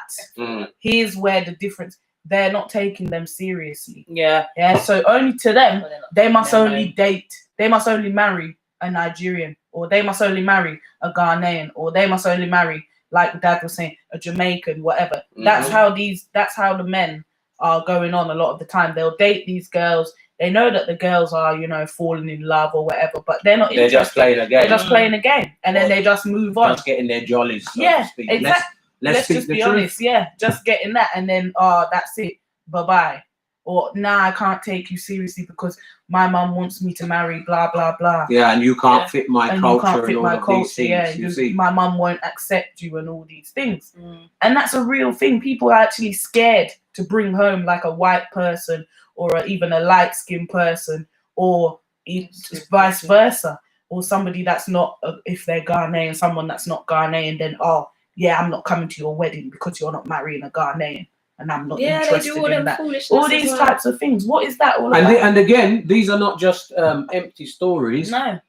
here's where the difference. They're not taking them seriously. Yeah. Yeah. So only to them, they must them only date. They must only marry a Nigerian, or they must only marry a Ghanaian, or they must only marry, like Dad was saying, a Jamaican, whatever. That's how the men are going on a lot of the time. They'll date these girls. They know that the girls are, you know, falling in love or whatever, but they're not They're just playing a game. They're just playing a game, and then they just move on. Just getting their jollies. So Yeah, to speak. exactly. Let's speak just the be truth. honest. Yeah, just getting that, and then that's it. Bye-bye. Or I can't take you seriously because my mum wants me to marry blah blah blah. Yeah, and you can't fit my And culture you can't fit and all my of culture. these things. Yeah, You see. my mum won't accept you and all these things. And that's a real thing. People are actually scared to bring home like a white person or even a light-skinned person, or it's vice versa, or somebody that's not, if they're Ghanaian, someone that's not Ghanaian, then I'm not coming to your wedding because you're not marrying a Ghanaian, and I'm not interested in that. All these types of things. What is that all about? And again, these are not just empty stories. No.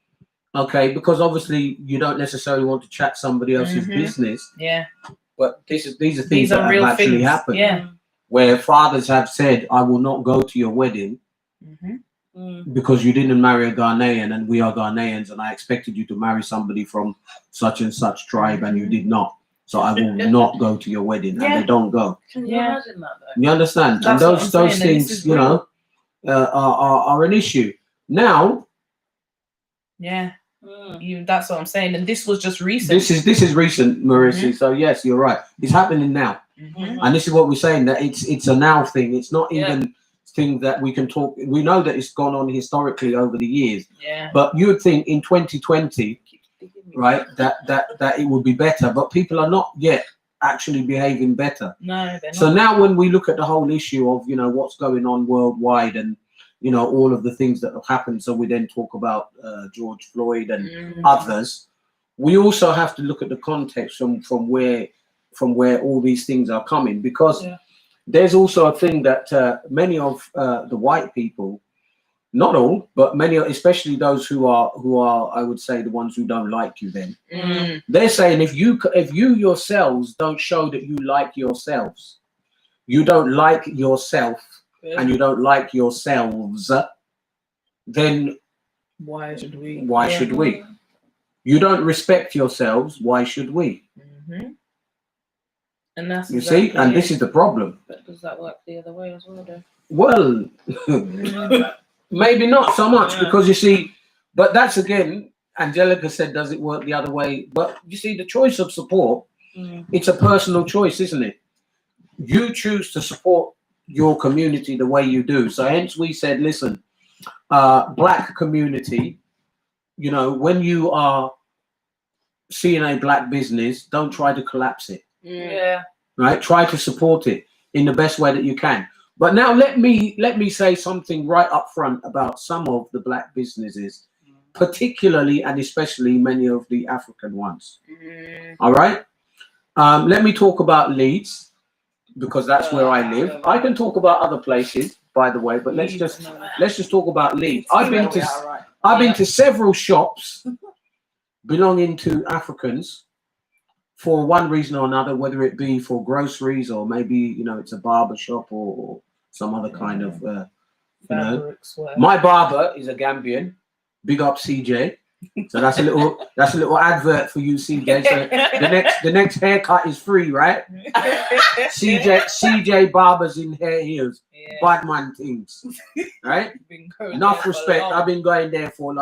Okay, because obviously you don't necessarily want to chat somebody else's business. Yeah. But these are things that real have actually things. happened. Yeah. Where fathers have said, "I will not go to your wedding because you didn't marry a Ghanaian, and we are Ghanaians, and I expected you to marry somebody from such and such tribe, and you did not. So I will not go to your wedding," and they don't go. Can you imagine that though? You understand? That's and what I'm those saying, things, you know, are an issue. Now, yeah, that's what I'm saying. And this was just recent. this is recent, Marissa. So yes, you're right. It's happening now, and this is what we're saying, that it's a now thing. It's not even thing that we can talk. We know that it's gone on historically over the years. Yeah. But you would think in 2020, right, that it would be better. But people are not yet actually behaving better. No, they're So not. now when we look at the whole issue of, you know, what's going on worldwide and, you know, all of the things that have happened, so we then talk about George Floyd and others, we also have to look at the context from where all these things are coming, because there's also a thing that many of the white people, not all, but many, especially those who are, I would say, the ones who don't like you, then they're saying if you yourselves don't show that you like yourselves, you don't like yourself, and you don't like yourselves, then why should we? Why should we? You don't respect yourselves. Why should we? And that's you see, and this is the problem. But does that work the other way as well, though? Well, maybe not so much, because you see, but that's again, Angelica said, does it work the other way? But you see, the choice of support, it's a personal choice, isn't it? You choose to support your community the way you do. So hence we said, listen, black community, you know, when you are seeing a black business, don't try to collapse it. Yeah. Right? Try to support it in the best way that you can. But now let me say something right up front about some of the black businesses, particularly and especially many of the African ones. All right. Let me talk about Leeds. because that's where I live. I can talk about other places, by the way, but let's just talk about Leeds. I've been to several shops belonging to Africans for one reason or another, whether it be for groceries or maybe it's a barber shop or some other kind of My barber is a Gambian. Big up CJ. So that's a little advert for you, CJ. So the next haircut is free, right? CJ barbers in hair heels, bad man things, right? Enough respect. I've been going there for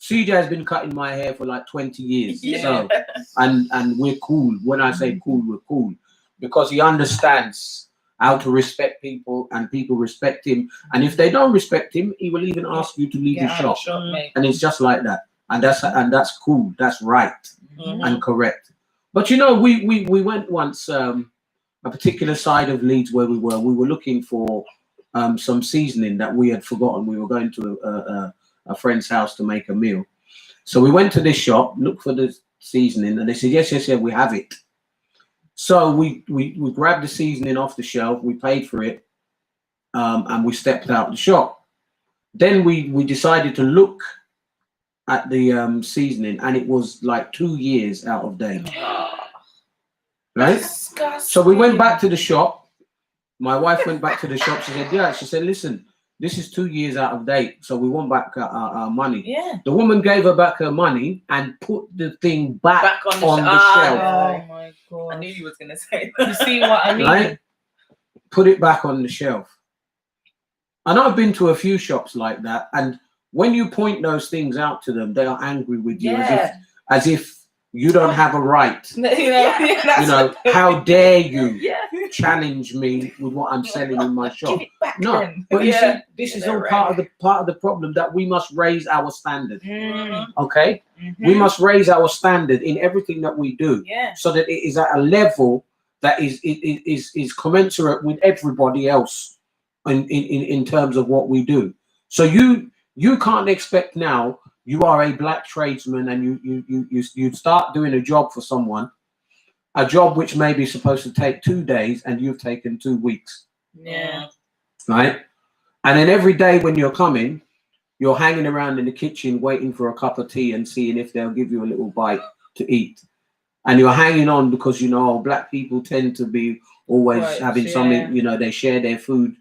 CJ has been cutting my hair for 20 years. So and we're cool. When I say cool, we're cool because he understands how to respect people and people respect him. And if they don't respect him, he will even ask you to leave his shop. And it's just like that. And that's cool. That's right and correct. But we went once a particular side of Leeds where we were looking for some seasoning that we had forgotten. We were going to a friend's house to make a meal. So we went to this shop, looked for the seasoning, and they said, yes, we have it. So we grabbed the seasoning off the shelf, we paid for it, and we stepped out the shop. Then we decided to look at the seasoning, and it was 2 years out of date. Right? Disgusting. So we went back to the shop. My wife went back to the shop. She said, yeah. She said, listen, this is 2 years out of date, so we want back our money. Yeah. The woman gave her back her money and put the thing back on the shelf. Oh my god! I knew you was gonna say that. You see what I mean? Right? Put it back on the shelf. And I've been to a few shops like that, and when you point those things out to them, they are angry with you as if you don't have a right. How dare you challenge me with what I'm selling in my shop? No, then. but you see, this is all part of the problem, that we must raise our standard. Okay, we must raise our standard in everything that we do, so that it is at a level that is commensurate with everybody else in terms of what we do. So you can't expect now. You are a black tradesman and you start doing a job for someone, a job which may be supposed to take 2 days and you've taken 2 weeks. Yeah. Right? And then every day when you're coming, you're hanging around in the kitchen waiting for a cup of tea and seeing if they'll give you a little bite to eat. And you're hanging on because, black people tend to be always having something, they share their food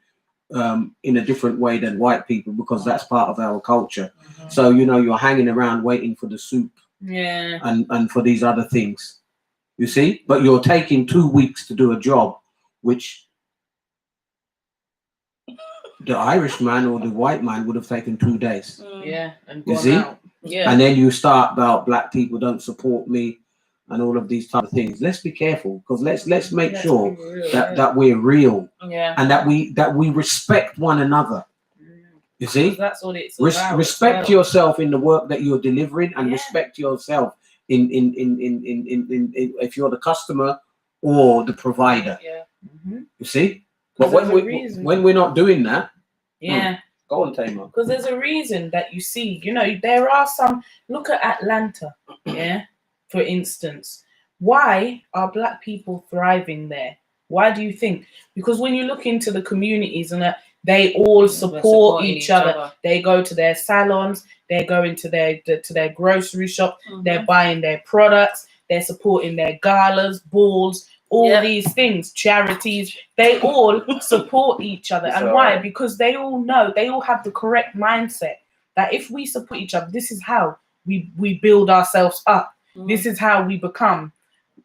in a different way than white people because that's part of our culture. So you're hanging around waiting for the soup and for these other things, you see, but you're taking 2 weeks to do a job which the Irish man or the white man would have taken 2 days. And you see out. And then you start about black people don't support me and all of these type of things. Let's be careful because let's make sure that we're real and that we respect one another. You see, that's what it's about. Respect yourself in the work that you're delivering, and respect yourself in if you're the customer or the provider. You see, but when we're not doing that, go on, Tamer. Because there's a reason that you see. There are some. Look at Atlanta. For instance, why are black people thriving there? Why do you think? Because when you look into the communities and they all support each other. They go to their salons, they're going to their grocery shop, they're buying their products, they're supporting their galas, balls, all these things, charities. They all support each other. And why? Because they all know, they all have the correct mindset that if we support each other, this is how we build ourselves up. This is how we become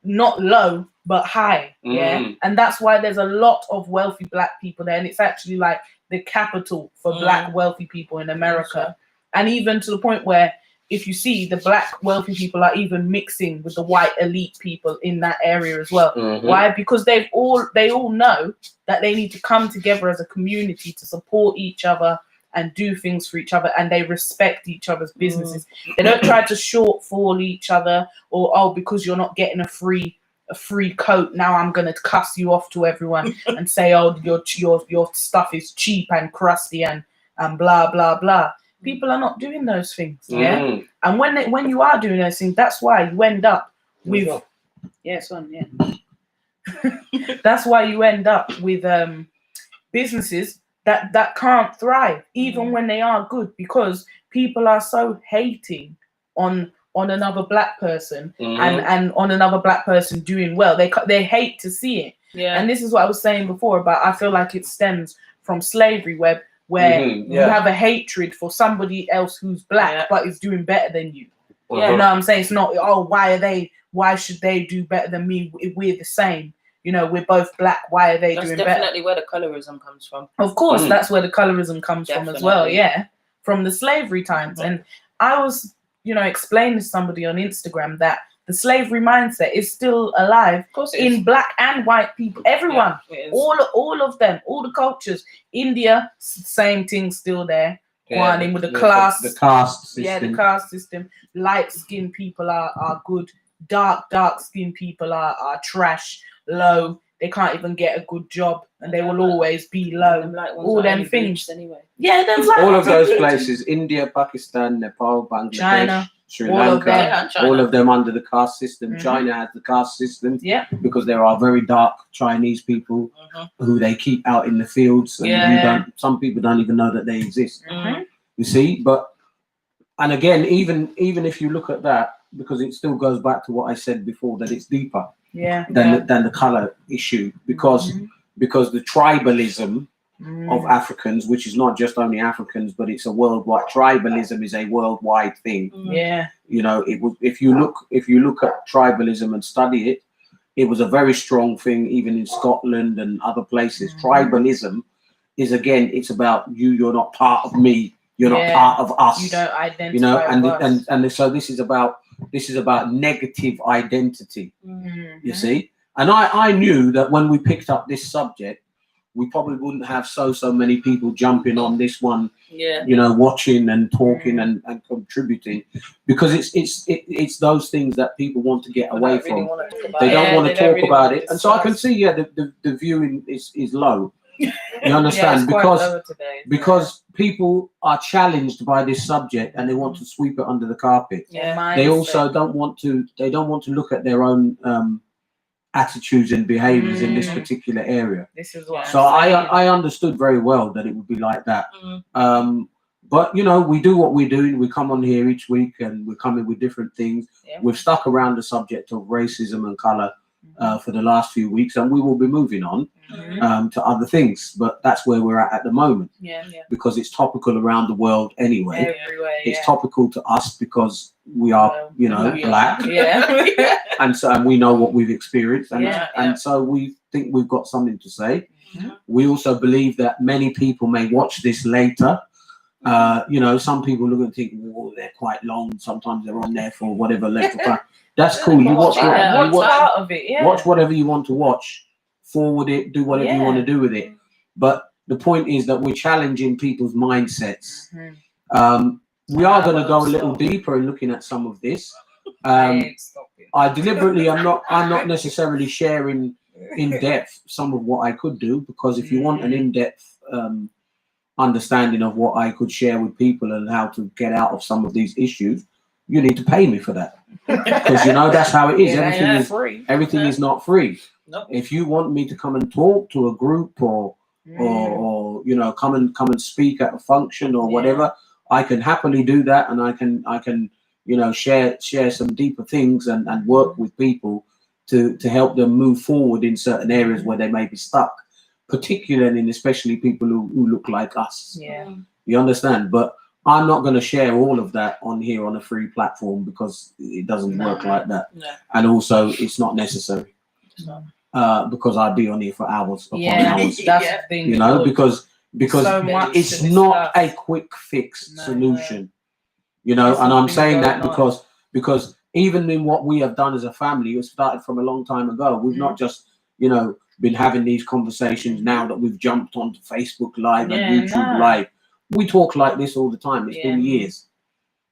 not low but high. And that's why there's a lot of wealthy black people there, and it's actually like the capital for black wealthy people in America. And even to the point where if you see, the black wealthy people are even mixing with the white elite people in that area as well. Why? Because they all know that they need to come together as a community to support each other and do things for each other, and they respect each other's businesses. They don't try to shortfall each other, or because you're not getting a free coat, now I'm gonna cuss you off to everyone and say, your stuff is cheap and crusty and blah blah blah. People are not doing those things, and when you are doing those things, that's why you end up with That's why you end up with businesses that can't thrive even when they are good, because people are so hating on another black person and on another black person doing well. They hate to see it. Yeah. And this is what I was saying before about, I feel like it stems from slavery, where you have a hatred for somebody else who's black but is doing better than you. Yeah. You know what I'm saying? It's not, oh, why should they do better than me? We're the same. You know, we're both black. Why are they That's doing better? definitely where the colorism comes from. Of course, that's where the colorism comes from as well. Definitely. Yeah, from the slavery times. And I was, explaining to somebody on Instagram that the slavery mindset is still alive Of course it in is. black and white people. Everyone, Yeah, it is. all of them, all the cultures. India, same thing still there. Going in with the class, the caste system. yeah, the caste system. Light skinned people are good. Dark skinned people are trash, low. They can't even get a good job, and they will always be low. All them things. Anyway. Yeah, them like All of those places: India, Pakistan, Nepal, Bangladesh, China, Sri all of Lanka, them. Yeah, China. all of them under the caste system. Mhm. China has the caste system. Yeah. Because there are very dark Chinese people who they keep out in the fields, and some people don't even know that they exist. Mhm. You see, and again, even if you look at that, because it still goes back to what I said before, that it's deeper Yeah. than the color issue, because the tribalism of Africans, which is not just only Africans, but it's a worldwide. Tribalism is a worldwide thing. Yeah. If you look at tribalism and study it, it was a very strong thing, even in Scotland and other places. Tribalism is, again, it's about you. You're not part of me. You're not part of us. You don't identify with us. And so this is about negative identity. You see, and I knew that when we picked up this subject, we probably wouldn't have so many people jumping on this one. Yeah. Watching and talking and contributing, because it's those things that people want to get away from. They don't want to talk about it, and so I can see the viewing is low. You understand? because people are challenged by this subject and they want to sweep it under the carpet. Yeah. They also don't want to look at their own attitudes and behaviors in this particular area. This is what So I understood very well that it would be like that. But we do what we're doing. We come on here each week and we're coming with different things. We've stuck around the subject of racism and color for the last few weeks, and we will be moving on to other things. But that's where we're at the moment. Because it's topical around the world anyway. Everywhere, it's topical to us because we are, black. And we know what we've experienced, and so we think we've got something to say. We also believe that many people may watch this later. Some people look and think, "Oh, they're quite long. Sometimes they're on there for whatever length of time." That's cool. You watch part of it. Watch whatever you want to watch. Forward it. Do whatever you want to do with it. But the point is that we're challenging people's mindsets. We are going to go a little deeper in looking at some of this. I deliberately, I'm not necessarily sharing in depth some of what I could do, because if you want an in-depth understanding of what I could share with people and how to get out of some of these issues, you need to pay me for that, because that's how it is. Everything is not free. Nope. If you want me to come and talk to a group or come and speak at a function or whatever, I can happily do that, and I can share some deeper things and work with people to help them move forward in certain areas where they may be stuck, particularly and especially people who look like us. You understand? But I'm not going to share all of that on here on a free platform, because it doesn't work like that. And also, it's not necessary. Because I'd be on here for hours upon hours. That's the thing. Because so it's not a quick fix solution. And I'm saying that because even in what we have done as a family, it started from a long time ago. We've not just been having these conversations now that we've jumped onto Facebook Live and YouTube Live. We talk like this all the time. It's been years,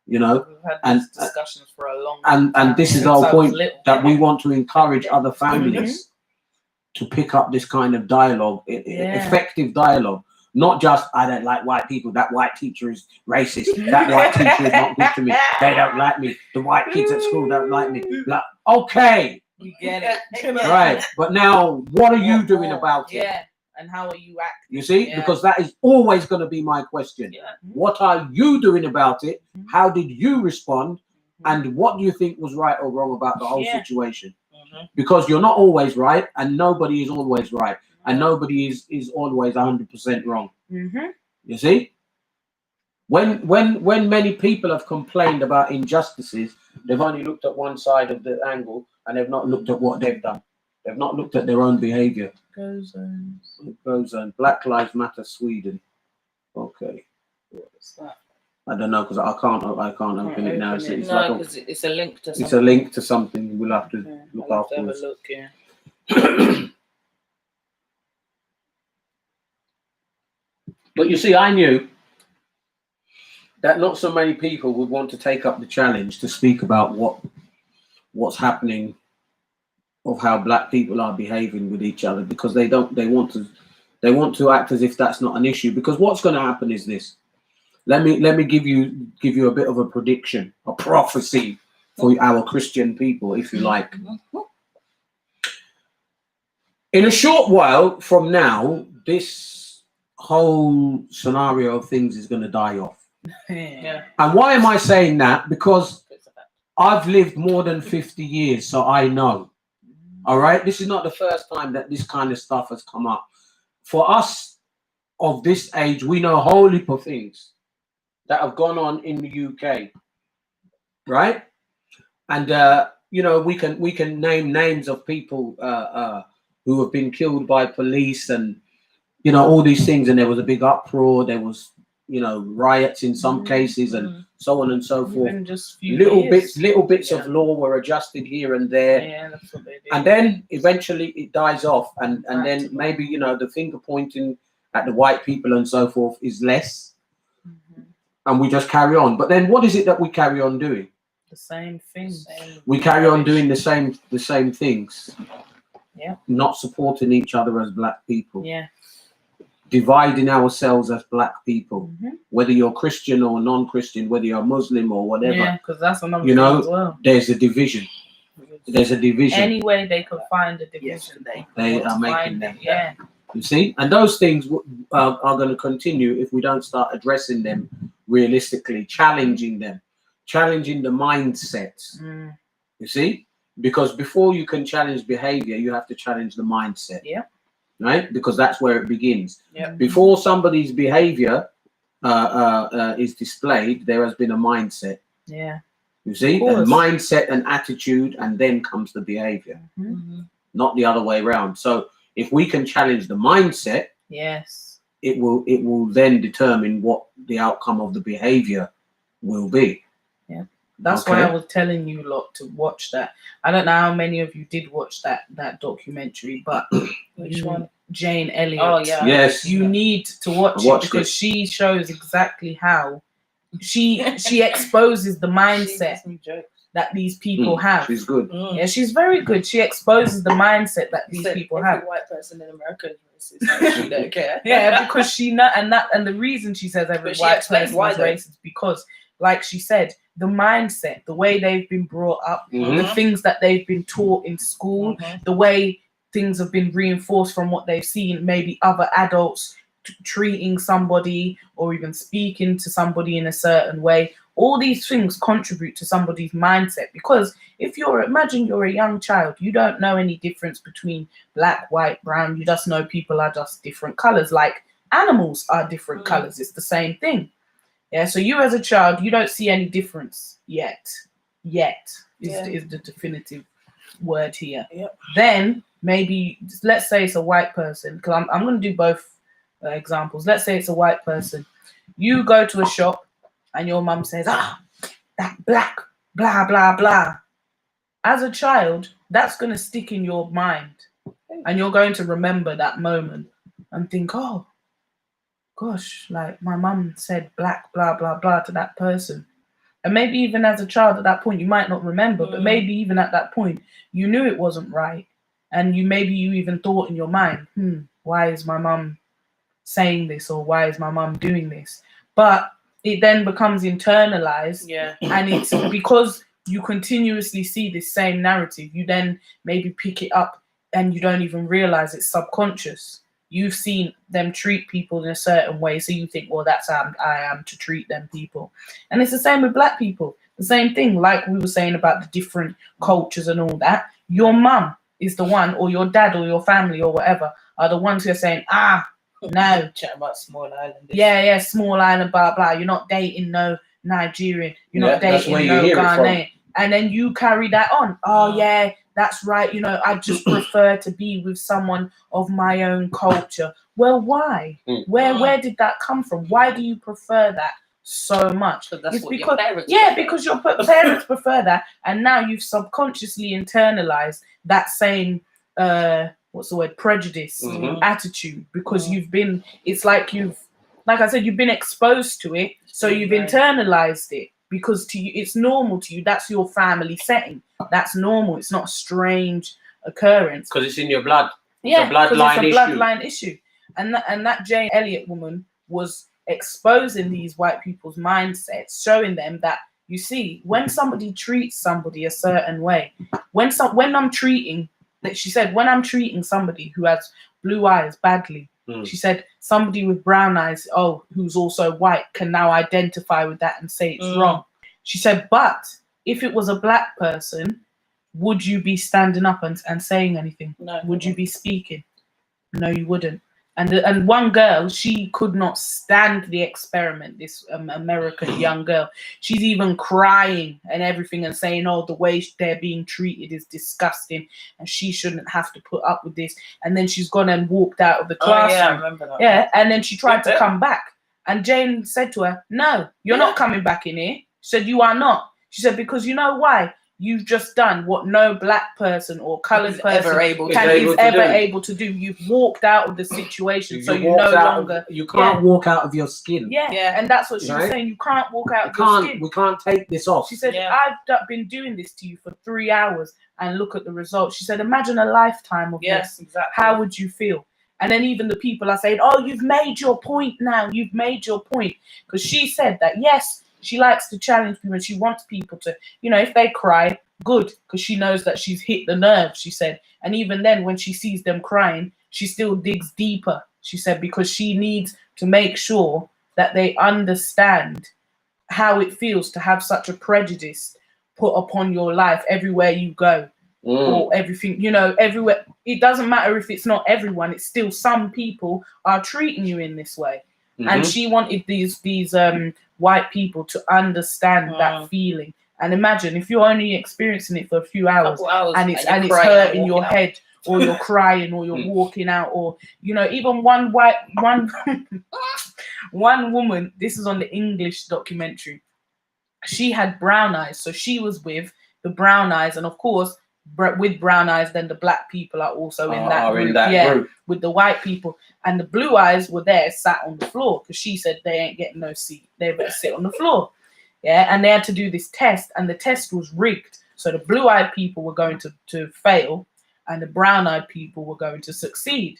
We've had these discussions for a long time. And this is the whole point, that we want to encourage other families to pick up this kind of dialogue, effective dialogue. Not just, I don't like white people, that white teacher is racist, that white teacher is not good to me, they don't like me, the white kids at school don't like me. Like, okay, We get it. Right. But now, what are you doing about it? Yeah. And how are you acting? You see, Yeah. because that is always going to be my question. Yeah. What are you doing about it? Mhm. How did you respond? Mhm. And what do you think was right or wrong about the whole Yeah. situation? Mhm. Because you're not always right, and nobody is always right, and nobody is always 100% wrong. Mm-hmm. You see, when many people have complained about injustices, they've only looked at one side of the angle, and they've not looked at what they've done. They've not looked at their own behavior. It goes on. Black Lives Matter Sweden. Okay. What's that? I don't know because I can't open it now. It's No, like because it's a link to something. it's a link to something. We'll have to Yeah, look I'll have to have a afterwards. look, yeah. But you see, I knew that not so many people would want to take up the challenge to speak about what's happening, of how black people are behaving with each other, because they want to act as if that's not an issue. Because what's going to happen is this. Let me give you a bit of a prediction, a prophecy for our Christian people, if you like. In a short while from now, this whole scenario of things is going to die off. Yeah. And why am I saying that? Because I've lived more than 50 years, so I know. All right? This is not the first time that this kind of stuff has come up. For us of this age, we know a whole heap of things that have gone on in the UK. Right? And we can name names of people who have been killed by police, and all these things, and there was a big uproar, there was riots in some cases, and so on and so forth. Even just few little bits Yeah. of law were adjusted here and there. Yeah, that's what they do. And then eventually it dies off, and then Practical. maybe the finger pointing at the white people and so forth is less, and we just carry on. But then what is it that we carry on doing? The same thing. We carry on doing the same things. Yeah. Not supporting each other as black people. Yeah. Dividing ourselves as black people. Mhm. Whether you're Christian or non-Christian, whether you're Muslim or whatever. Yeah, because that's another thing as well. There's a division. There's a division. Any way they could find a division, They want are to making find them. it. Yeah. You see? And those things are going to continue if we don't start addressing them realistically, challenging them, challenging the mindsets. You see? Because before you can challenge behavior, you have to challenge the mindset. Yeah. Right? Because that's where it begins. Yeah. Before somebody's behavior is displayed, there has been a mindset. Yeah. You see? A mindset and attitude, and then comes the behavior. Not the other way around. So if we can challenge the mindset, yes, it will then determine what the outcome of the behavior will be. Yeah. That's why I was telling you lot to watch that. I don't know how many of you did watch that documentary, but Which one? Jane Elliott. Oh yeah. Yes. You need to watch it because she shows exactly how she exposes the mindset that these people have. She's good. Yeah, she's very good. She exposes the mindset that these people have. Every white person in America is racist. She don't care. Yeah, because she and the reason she says every white person is racist is because, like she said, the mindset, the way they've been brought up, the things that they've been taught in school, the way things have been reinforced from what they've seen, maybe other adults treating somebody or even speaking to somebody in a certain way. All these things contribute to somebody's mindset, because imagine you're a young child, you don't know any difference between black, white, brown. You just know people are just different colors, like animals are different colors. It's the same thing. Yeah. So you as a child, you don't see any difference yet. Is the definitive word here. Yep. Then maybe let's say it's a white person, because I'm going to do both examples. Let's say it's a white person. You go to a shop and your mum says, that black, blah, blah, blah. As a child, that's going to stick in your mind. And you're going to remember that moment and think, oh, gosh, like my mum said black, blah, blah, blah to that person. And maybe even as a child at that point, you might not remember, but maybe even at that point, you knew it wasn't right. And you even thought in your mind, why is my mum saying this, or why is my mum doing this? But it then becomes internalized, and it's because you continuously see this same narrative. You then maybe pick it up and you don't even realize it's subconscious. You've seen them treat people in a certain way, so you think, well, that's how I am to treat them people. And it's the same with black people. The same thing, like we were saying about the different cultures and all that. Your mum is the one, or your dad or your family or whatever, are the ones who are saying, no. Chatting about small island. Yeah, small island, blah, blah. You're not dating no Nigerian. You're not that's where dating you no hear it from. Ghanaian. And then you carry that on. Oh, yeah, that's right. You know, I just prefer to be with someone of my own culture. Well, why? Where did that come from? Why do you prefer that so much? But that's It's what because, your parents yeah, prefer. because your parents prefer that. And now you've subconsciously internalized that same, what's the word, prejudice attitude, because you've been, it's like I said, you've been exposed to it. So you've internalized it. Because to you, it's normal to you. That's your family setting. That's normal. It's not a strange occurrence. Because it's in your blood. Yeah, it's a bloodline issue. And that Jane Elliott woman was exposing these white people's mindsets, showing them that, you see, when somebody treats somebody a certain way, when I'm treating, she said, when I'm treating somebody who has blue eyes badly, she said, somebody with brown eyes, who's also white, can now identify with that and say it's wrong. She said, but if it was a black person, would you be standing up and saying anything? No. Would you be speaking? No, you wouldn't. And one girl, she could not stand the experiment, this American young girl. She's even crying and everything and saying, the way they're being treated is disgusting and she shouldn't have to put up with this. And then she's gone and walked out of the classroom. Yeah, I remember that. Yeah, and then she tried to come back. And Jane said to her, no, you're not coming back in here. She said, you are not. She said, because you know why? You've just done what no black person or coloured person is ever able to do. You've walked out of the situation, so you no longer. You can't walk out of your skin. Yeah, and that's what she was saying. You can't walk out of your skin. We can't take this off. She said, I've been doing this to you for 3 hours, and look at the results. She said, imagine a lifetime of this. Exactly. How would you feel? And then even the people are saying, you've made your point now. You've made your point. Because she said that, yes, she likes to challenge people and she wants people to, if they cry, good, because she knows that she's hit the nerve, she said. And even then, when she sees them crying, she still digs deeper, she said, because she needs to make sure that they understand how it feels to have such a prejudice put upon your life everywhere you go. Or everything, everywhere. It doesn't matter if it's not everyone, it's still some people are treating you in this way. And she wanted these white people to understand that feeling. And imagine if you're only experiencing it for a few hours and it's hurting your head, or you're crying, or you're walking out, or even one woman, this is on the English documentary, she had brown eyes, so she was with the brown eyes, and of course with brown eyes, then the black people are also in that group, with the white people, and the blue eyes were there sat on the floor because she said they ain't getting no seat, they better sit on the floor. And they had to do this test, and the test was rigged, so the blue-eyed people were going to fail and the brown-eyed people were going to succeed.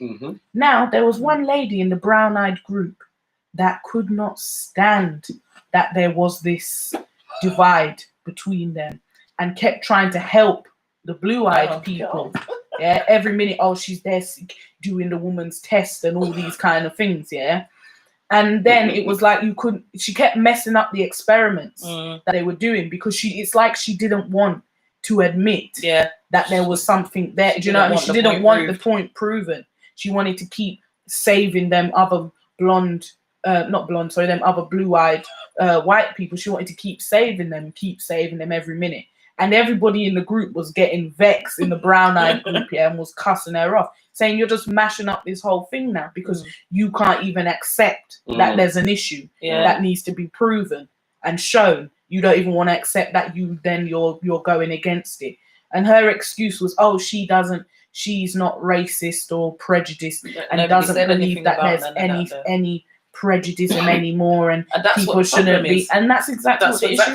Now there was one lady in the brown-eyed group that could not stand that there was this divide between them and kept trying to help the blue-eyed people. God. Every minute, she's there doing the woman's test and all these kind of things, And then it was like she kept messing up the experiments that they were doing, because it's like she didn't want to admit that there was something there. Do you know what I mean? She didn't want the point proven. She wanted to keep saving them other them other blue-eyed white people. She wanted to keep saving them every minute. And everybody in the group was getting vexed in the brown-eyed group and was cussing her off, saying, you're just mashing up this whole thing now because you can't even accept that there's an issue that needs to be proven and shown. You don't even want to accept that you're going against it. And her excuse was, she's not racist or prejudiced and doesn't believe that there's any prejudice anymore, and people shouldn't be. And that's exactly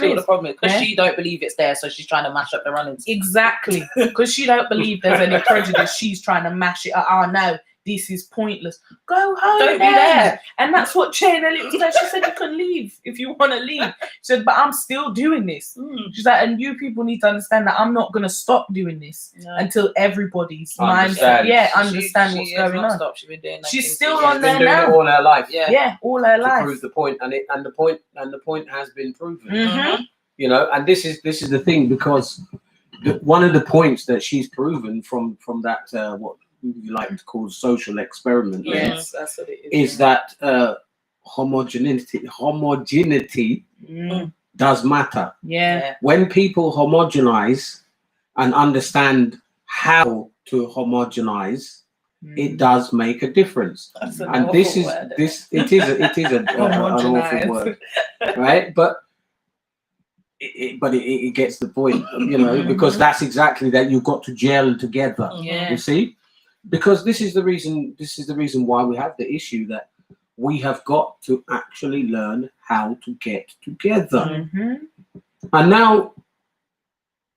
what the problem is, because she don't believe it's there, so she's trying to mash up the runnings. Exactly, because she don't believe there's any prejudice, she's trying to mash it up. No, this is pointless. Go home. Don't be then. there. And that's what Chain Elliott was there. She said you can leave if you want to leave. She said, but I'm still doing this. She's like, and you people need to understand that I'm not going to stop doing this until everybody's mindset. Yeah, understand what's going on. She's been doing that. She's still She's on been there doing now. it all her life. Yeah, all her To life. prove the point, and the point has been proven. Mhm. You know, and this is the thing, because one of the points that she's proven from that what you like to call social experiment Yes, that's what it is. is that homogeneity does matter. Yeah. When people homogenize and understand how to homogenize, it does make a difference. That's an And awful this is word. it is an awful word, right? But it gets the point, you know, because that's exactly that. You've got to gel together. Yeah. You see, because this is the reason why we have the issue that we have got to actually learn how to get together. And now,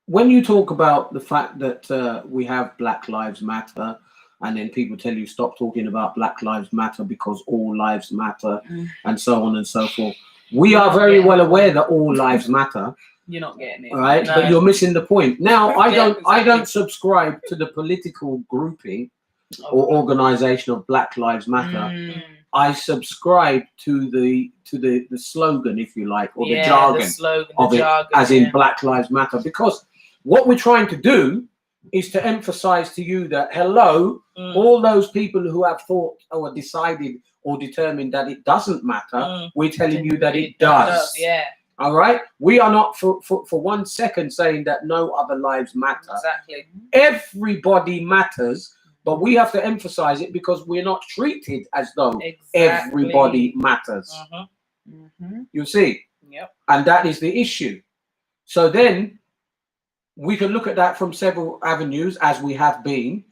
when you talk about the fact that we have Black Lives Matter, and then people tell you stop talking about Black Lives Matter because all lives matter, and so on and so forth. We are very well aware that all lives matter. You're not getting it, right? No. But you're missing the point. Now, I Yeah, don't subscribe to the political grouping or organization of Black Lives Matter. I subscribe to the slogan, if you like, or the jargon the slogan, of the it, jargon, as in Black Lives Matter, because what we're trying to do is to emphasize to you that, hello, all those people who have thought or decided or determined that it doesn't matter, we're telling you that it does. Yeah. All right? We are not for 1 second saying that no other lives matter. Exactly. Everybody matters, but we have to emphasize it because we're not treated as though everybody matters. You see? Yep. And that is the issue. So then we can look at that from several avenues, as we have been.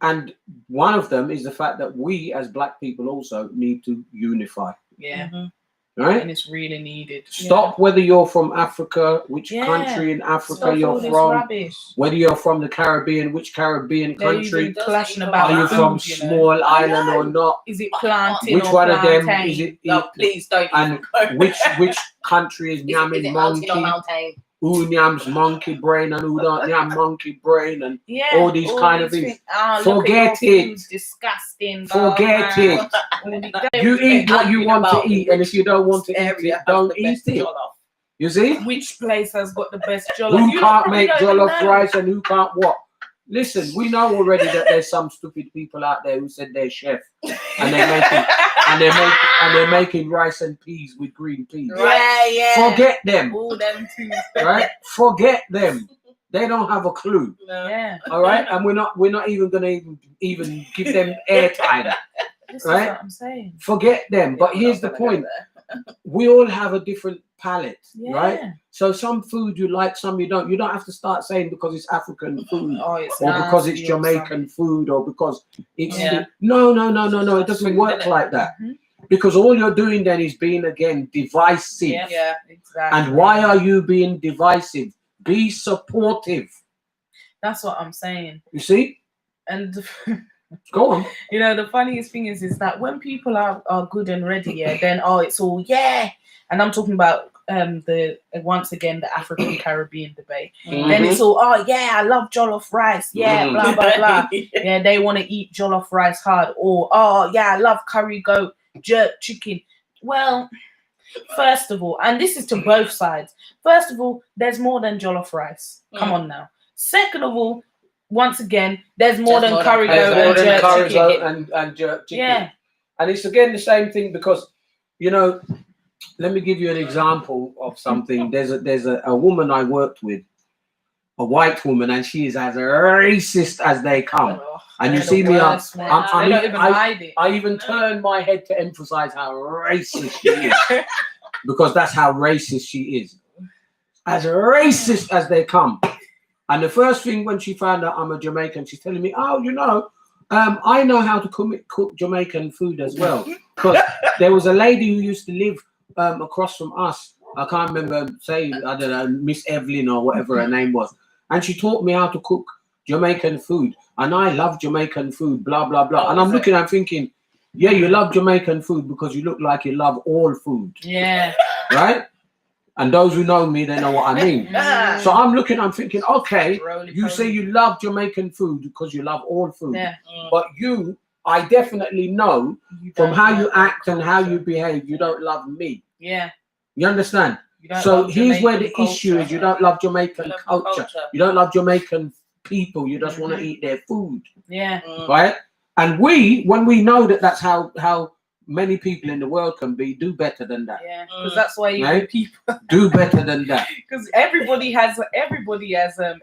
And one of them is the fact that we as Black people also need to unify. Yeah. Right? And it's really needed. Stop whether you're from Africa, which country in Africa you're from, whether you're from the Caribbean, which Caribbean country, clashing about are you from small island or not? Is it plantain? Which or one of them plantain? is it? No, please don't. And which country is yamming monkey? Who yams monkey brain and who don't yam monkey brain and all these kind of things. Forget it. Disgusting. Forget it. You eat what you want to eat, and if you don't want to eat it, don't eat it. You see? Which place has got the best jollof? Who can't make jollof rice and who can't what? Listen, we know already that there's some stupid people out there who said they're chef and they're making rice and peas with green peas. Yeah. Forget them. All them too. Right? Forget them. They don't have a clue. Yeah. All right, and we're not even gonna even give them airtime. This right? is what I'm saying. Forget them. But here's the point: we all have a different palate, right? So some food you like, some you don't. You don't have to start saying because it's African food, or because it's Jamaican food, or because it's no. It doesn't work like that. Because all you're doing then is being again divisive. Yeah, exactly. And why are you being divisive? Be supportive. That's what I'm saying. You see? And go on. You know, the funniest thing is that when people are good and ready, then it's all and I'm talking about once again the African Caribbean debate. Then it's all I love jollof rice, blah blah blah. They want to eat jollof rice hard, or I love curry goat, jerk chicken. Well, first of all, and this is to both sides. First of all, there's more than jollof rice. Come on now. Second of all, once again, there's more than curry goat and jerk chicken. Yeah. And it's again the same thing because, you know, let me give you an example of something. There's a woman I worked with, a white woman, and she is as racist as they come. And you see me, I even turned my head to emphasize how racist she is. Because that's how racist she is. As racist as they come. And the first thing when she found out I'm a Jamaican, she's telling me, I know how to cook Jamaican food as well. Because there was a lady who used to live across from us. I can't remember, I don't know, Miss Evelyn or whatever her name was. And she taught me how to cook Jamaican food, and I love Jamaican food, blah blah blah. Oh, and I'm is looking, I'm thinking, yeah, you love Jamaican food because you look like you love all food, Yeah. right? And those who know me, they know what I mean. Mm. So I'm looking, I'm thinking, okay, Roly you say poly. you love Jamaican food because you love all food, Yeah. but you, I definitely know You from don't how like you that act and how culture. you behave, you don't love me. Yeah. You understand? You don't So love here's where the Jamaican issue culture. is: you don't love Jamaican You love the culture. culture. You don't love Jamaican people. You just want to Mhm. eat their food, Yeah. right? And we, when we know that that's how many people in the world can be, do better than that. Yeah. Because that's why even Right? people. Do better than that. Because everybody has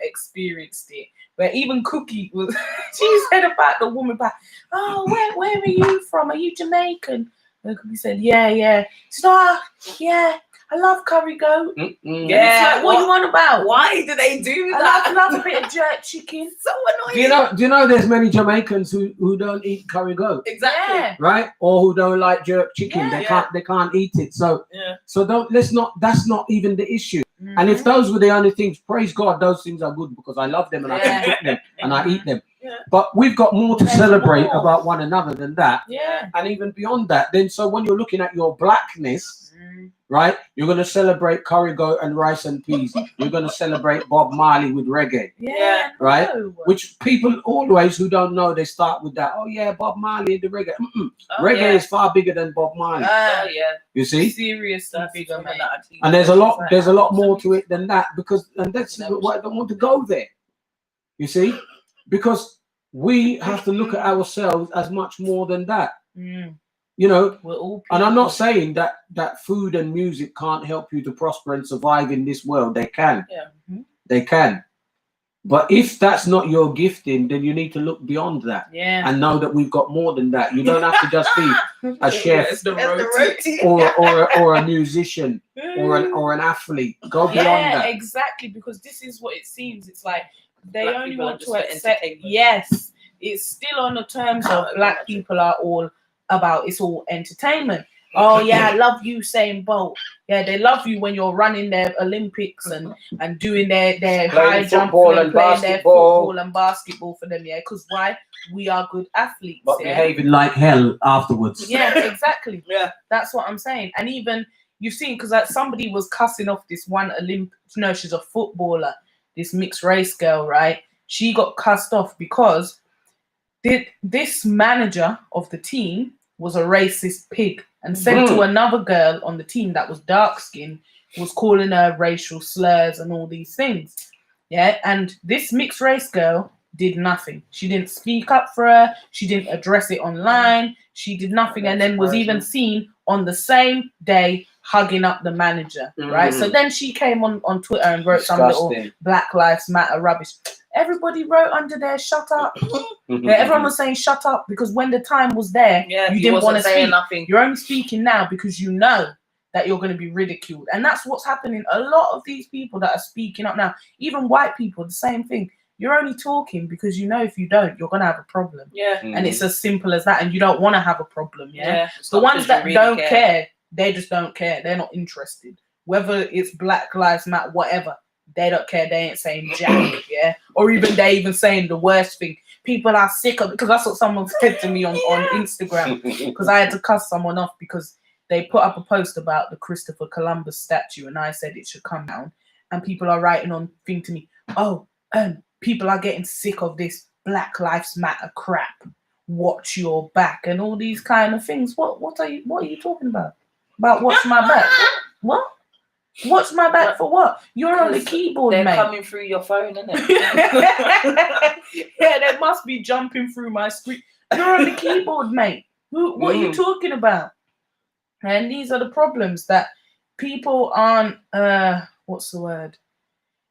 experienced it. Where even Cookie was, she said about the woman back, oh, where are you from? Are you Jamaican? And Cookie said, yeah. She said, oh, yeah, I love curry goat. Mm-mm. Yeah, it's like, what you on about? Why do they do I that? love a bit of jerk chicken. So Do annoying. you know there's many Jamaicans who don't eat curry goat, Exactly. Yeah. right? Or who don't like jerk chicken. Yeah. They can't eat it. So Yeah. that's not even the issue. Mm-hmm. And if those were the only things, praise God, those things are good because I love them and I can cook them and I eat them. Yeah. But we've got more to There's celebrate more. about one another than that. Yeah. And even beyond that, then so when you're looking at your blackness, right, you're going to celebrate curry goat and rice and peas. You're going to celebrate Bob Marley with reggae, Yeah. right? No. Which people always who don't know, they start with that. Oh yeah, Bob Marley and the reggae. Mm-mm. Oh, Reggae yeah. is far bigger than Bob Marley. Oh yeah. You see? Seriously That's bigger, something mate. that actually- And there's a lot Like, more to it than that, because and that's why I don't want to go there. You see? Because we have to look at ourselves as much more than that. Mm. You know, We're all and I'm not people. saying that food and music can't help you to prosper and survive in this world. They can. Yeah. Mhm. They can. But if that's not your gifting, then you need to look beyond that Yeah. and know that we've got more than that. You don't have to just be a chef It's the That's the roti. roti. or a musician or an athlete. Go beyond Yeah, that. exactly. Because this is what it seems. It's like they Black only people are want just to for accept. entertainment. Yes, it's still on the terms of Oh, black imagine. people are all about. It's all entertainment. Oh yeah, I love you, Usain Bolt. Yeah, they love you when you're running their Olympics and doing their high jump football and and playing their basketball. football and basketball for them. Yeah, because why? We are good athletes. But yeah? behaving like hell afterwards. Yeah, exactly. Yeah. That's what I'm saying. And even you've seen, because somebody was cussing off this one no, she's a footballer, this mixed race girl, right? She got cussed off because this manager of the team was a racist pig and said to another girl on the team that was dark skinned, was calling her racial slurs and all these things. Yeah, and this mixed race girl did nothing. She didn't speak up for her. She didn't address it online. She did nothing, and then was even seen on the same day hugging up the manager, right? So then she came on Twitter and wrote some little Black Lives Matter rubbish. Everybody wrote under there, shut up. Yeah, everyone was saying shut up because when the time was there, Yeah, you didn't want to say speak. nothing. You're only speaking now because you know that you're going to be ridiculed. And that's what's happening. A lot of these people that are speaking up now, even white people, the same thing. You're only talking because you know if you don't, you're going to have a problem. Yeah. And it's as simple as that. And you don't want to have a problem, yeah? It's The not ones 'cause that you really don't care, they just don't care. They're not interested. Whether it's Black Lives Matter, whatever, they don't care. They ain't saying jack, yeah? Or even they even saying the worst thing. People are sick of it, because that's what someone said to me on Instagram. Because I had to cuss someone off because they put up a post about the Christopher Columbus statue and I said it should come down. And people are writing on thing to me, people are getting sick of this Black Lives Matter crap. Watch your back and all these kind of things. What are you talking about? About watch my back? What? Watch my back for what? You're on the keyboard, they're mate. coming through your phone, isn't it? Yeah, they must be jumping through my screen. You're on the keyboard, mate. What are you talking about? And these are the problems that people aren't. What's the word?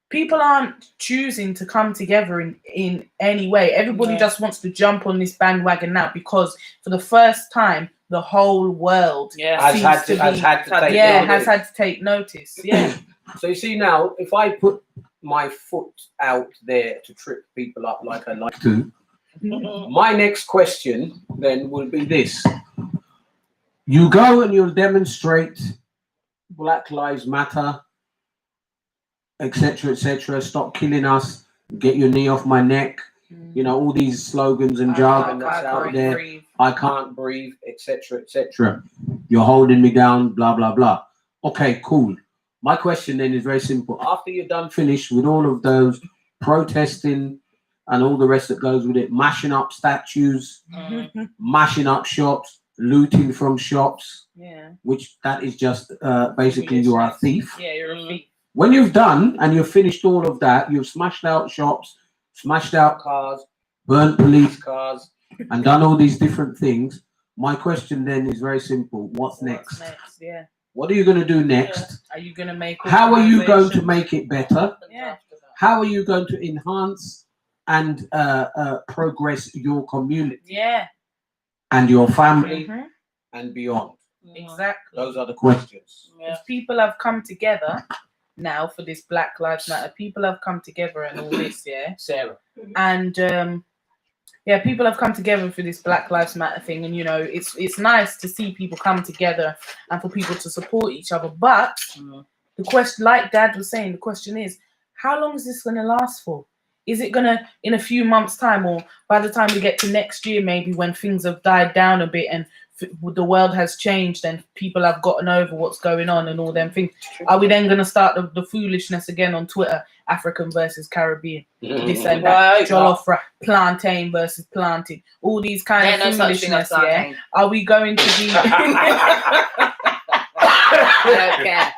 People aren't choosing to come together in any way. Everybody just wants to jump on this bandwagon now because for the first time, the whole world has had to take notice. Yeah. So you see now, if I put my foot out there to trip people up like I like to, my next question then will be this. You go and you'll demonstrate Black Lives Matter, etc., etc., stop killing us, get your knee off my neck. You know, all these slogans and jargon that's out there. Breathe. I can't breathe, etc., etc. You're holding me down, blah blah blah. Okay, cool. My question then is very simple. After you're done, finished with all of those protesting and all the rest that goes with it, mashing up statues, mashing up shops, looting from shops, Yeah. which that is just basically you are a thief. Yeah, you're a thief. When you've done and you've finished all of that, you've smashed out shops, smashed out cars, burnt police cars, and done all these different things. My question then is very simple. What's next? Next, yeah. What are you going to do next? Are you going to make? How are you going to make it better? Yeah. How are you going to enhance and progress your community Yeah. and your family Mhm. and beyond? Exactly. Those are the questions. If people have come together now for this Black Lives Matter, people have come together and all this, yeah. Sarah. And yeah, people have come together for this Black Lives Matter thing, and you know, it's nice to see people come together and for people to support each other. But the question, like Dad was saying, the question is, how long is this going to last for? Is it going to, in a few months' time, or by the time we get to next year, maybe when things have died down a bit and the world has changed and people have gotten over what's going on and all them things, are we then going to start the foolishness again on Twitter? African versus Caribbean, this and that, jollof plantain versus planting, all these kind of foolishness. Yeah, are we going to be? I don't care.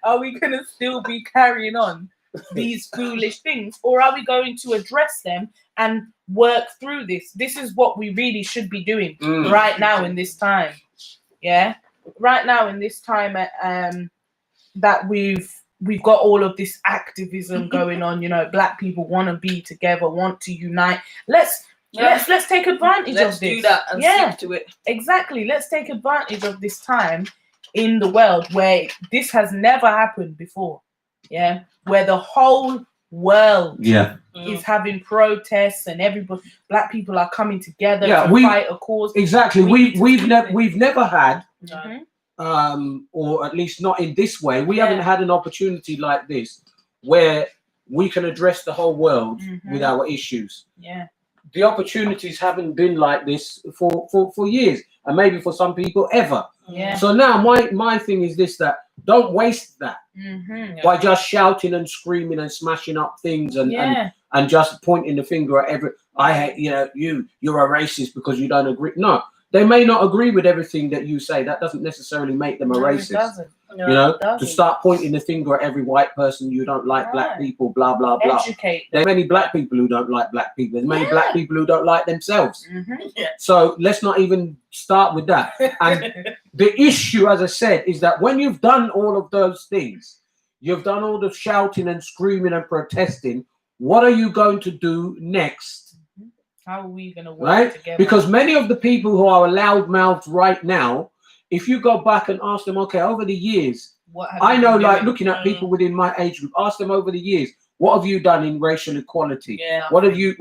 Are we going to still be carrying on these foolish things, or are we going to address them and work through this? This is what we really should be doing right now in this time. Yeah, right now in this time that we've got all of this activism going on. You know, Black people want to be together, want to unite. Let's take advantage of this. Let's do that and stick to it. Exactly. Let's take advantage of this time in the world where this has never happened before. Yeah, where the whole world is having protests and everybody, Black people are coming together to fight a cause. Exactly. We've never had, or at least not in this way. We haven't had an opportunity like this where we can address the whole world with our issues. Yeah. The opportunities haven't been like this for years, and maybe for some people ever. Yeah. So now my thing is this: that don't waste that by just shouting and screaming and smashing up things and just pointing the finger at every. I hate you're a racist because you don't agree. No, they may not agree with everything that you say. That doesn't necessarily make them a racist. It doesn't. No, you know, it doesn't. to start pointing the finger at every white person, you don't like Black people, blah blah blah. Educate. There's many Black people who don't like Black people. There's many Black people who don't like themselves. So let's not even start with that. And the issue, as I said, is that when you've done all of those things, you've done all the shouting and screaming and protesting, what are you going to do next? How are we going to work together? Because many of the people who are loudmouthed right now, if you go back and ask them, okay, over the years, I know, like looking at people within my age group, ask them over the years, what have you done in racial equality? Yeah, what have you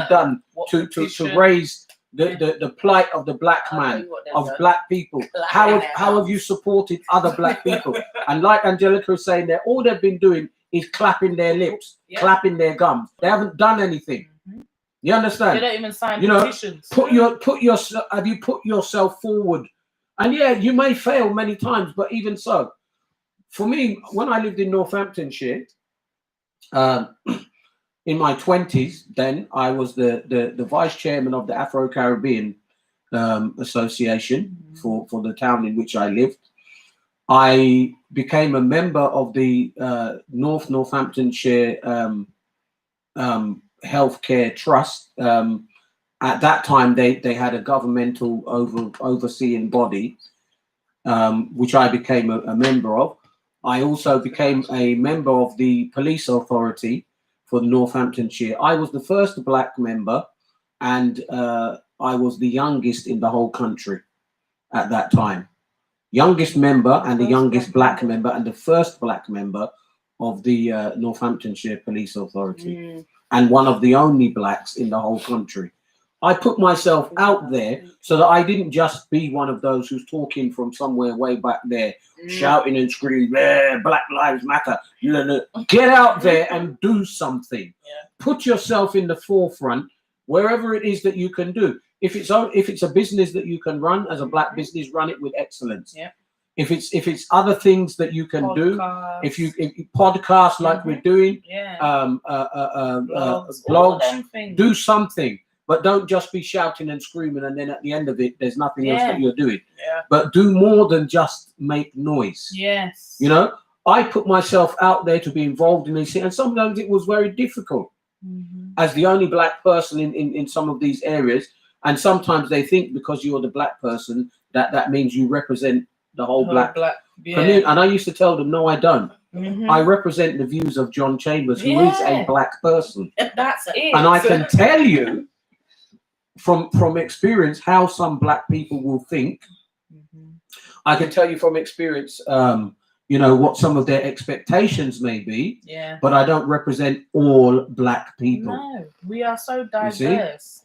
done to raise the plight of the Black man, of Black people? How have you supported other Black people? And like Angelica was saying there, all they've been doing is clapping their lips, clapping their gums. They haven't done anything. You understand? They don't even sign petitions. Have you put yourself forward? And yeah, you may fail many times, but even so, for me, when I lived in Northamptonshire, in my 20s, then I was the vice chairman of the Afro-Caribbean Association for the town in which I lived. I became a member of the Northamptonshire Healthcare Trust. At that time, they had a governmental overseeing body, which I became a member of. I also became a member of the police authority for Northamptonshire. I was the first Black member, and I was the youngest in the whole country at that time. Youngest member and the youngest Black member and the first Black member of the Northamptonshire Police Authority, and one of the only Blacks in the whole country. I put myself out there so that I didn't just be one of those who's talking from somewhere way back there, shouting and screaming, "Yeah, Black Lives Matter." Get out there and do something. Put yourself in the forefront wherever it is that you can do. If it's a business that you can run as a black business, run it with excellence. Yeah. If it's other things that you can do, if you podcast like we're doing, blogs, do something. But don't just be shouting and screaming, and then at the end of it, there's nothing else that you're doing. Yeah. But do more than just make noise. Yes. You know, I put myself out there to be involved in this, and sometimes it was very difficult as the only black person in some of these areas. And sometimes they think because you're the black person that means you represent the whole black community. And I used to tell them, no, I don't. I represent the views of John Chambers, who is a black person. That's it. And I can tell you from experience how some black people will think. I can tell you from experience, what some of their expectations may be. Yeah. But I don't represent all black people. No, we are so diverse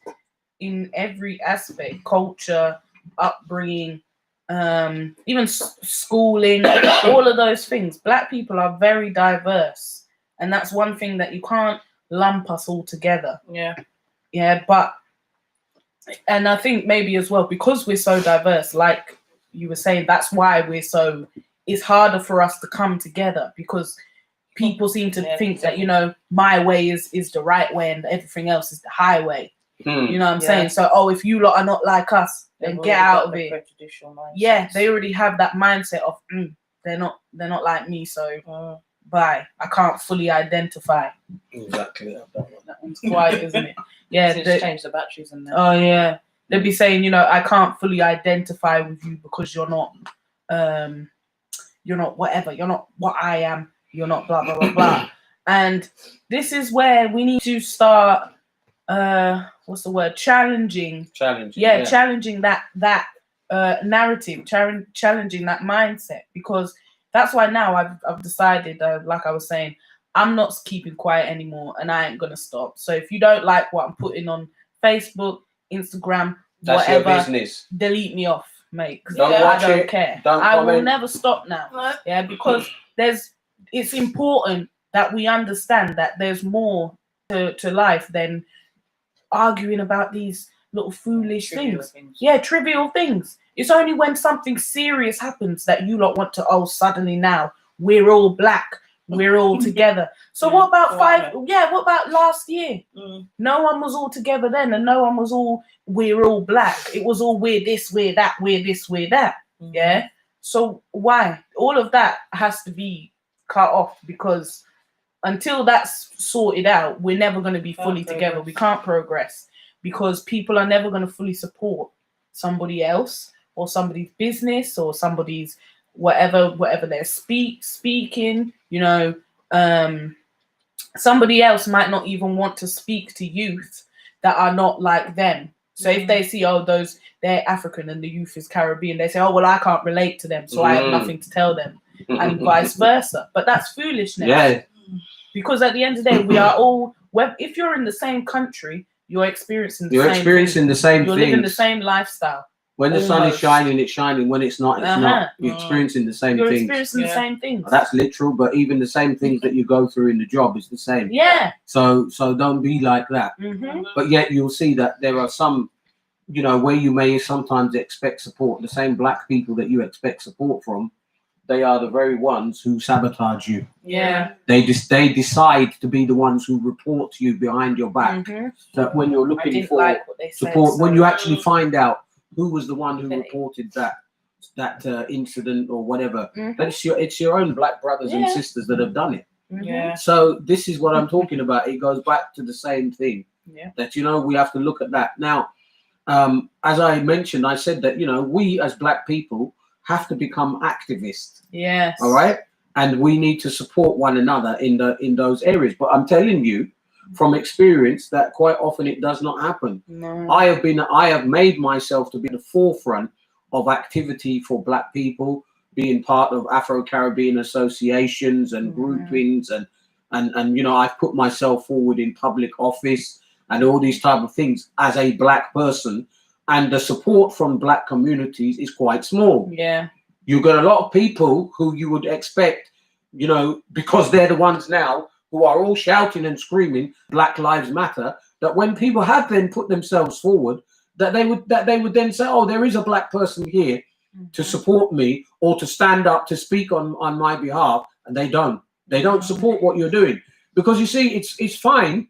in every aspect: culture, upbringing, even schooling, all of those things. Black people are very diverse, and that's one thing that you can't lump us all together. And I think maybe as well, because we're so diverse, like you were saying, that's why it's harder for us to come together, because people seem to think that, my way is the right way and everything else is the highway. You know what I'm saying? So, if you lot are not like us, then get out of it. Yeah, they already have that mindset of they're not like me, so bye. I can't fully identify. Exactly. That one's quiet, isn't it? Yeah, just change the batteries in there. Oh yeah, they'd be saying, I can't fully identify with you because you're not whatever. You're not what I am. You're not blah blah blah blah. And this is where we need to start. What's the word? Challenging. Yeah, challenging that narrative, challenging that mindset, because that's why now I've decided, like I was saying, I'm not keeping quiet anymore, and I ain't gonna stop. So if you don't like what I'm putting on Facebook, Instagram, that's whatever, your business. Delete me off, mate. I don't care. I will never stop now. No. Yeah, because it's important that we understand that there's more to life than arguing about these little foolish things. Yeah, trivial things. It's only when something serious happens that you lot want to, suddenly now we're all black, we're all together. So what about what about last year? No one was all together then, and no one was all, we're all black. It was all we're this, we're that, we're this, we're that. Yeah. So why? All of that has to be cut off, because until that's sorted out, we're never going to be fully together. We can't progress, because people are never going to fully support somebody else or somebody's business or somebody's whatever they're speaking. Somebody else might not even want to speak to youth that are not like them. So if they see, they're African and the youth is Caribbean, they say, well, I can't relate to them, so I have nothing to tell them, and vice versa. But that's foolishness. Yeah. Because at the end of the day, we are all, if you're in the same country, you're experiencing the same You're living the same lifestyle. When the sun is shining, it's shining. When it's not, it's not. You're experiencing the same things. You're experiencing the same things. That's literal, but even the same things that you go through in the job is the same. Yeah. So don't be like that. But yet you'll see that there are some, where you may sometimes expect support. The same black people that you expect support from, they are the very ones who sabotage you. Yeah. They decide to be the ones who report to you behind your back. That when you're looking for support, when you actually find out who was the one who reported that incident or whatever, it's your own black brothers and sisters that have done it. Yeah. So this is what I'm talking about. It goes back to the same thing. Yeah. That we have to look at that. Now, as I mentioned, I said that we as black people have to become activists. Yes. All right. And we need to support one another in those areas. But I'm telling you from experience that quite often it does not happen. No. I have made myself to be the forefront of activity for black people, being part of Afro-Caribbean associations and groupings, and I've put myself forward in public office and all these type of things as a black person, and the support from black communities is quite small. Yeah. You've got a lot of people who you would expect, you know, because they're the ones now who are all shouting and screaming Black Lives Matter, that when people have then put themselves forward, that they would then say, oh, there is a black person here to support me or to stand up to speak on my behalf, and they don't support what you're doing. Because you see, it's fine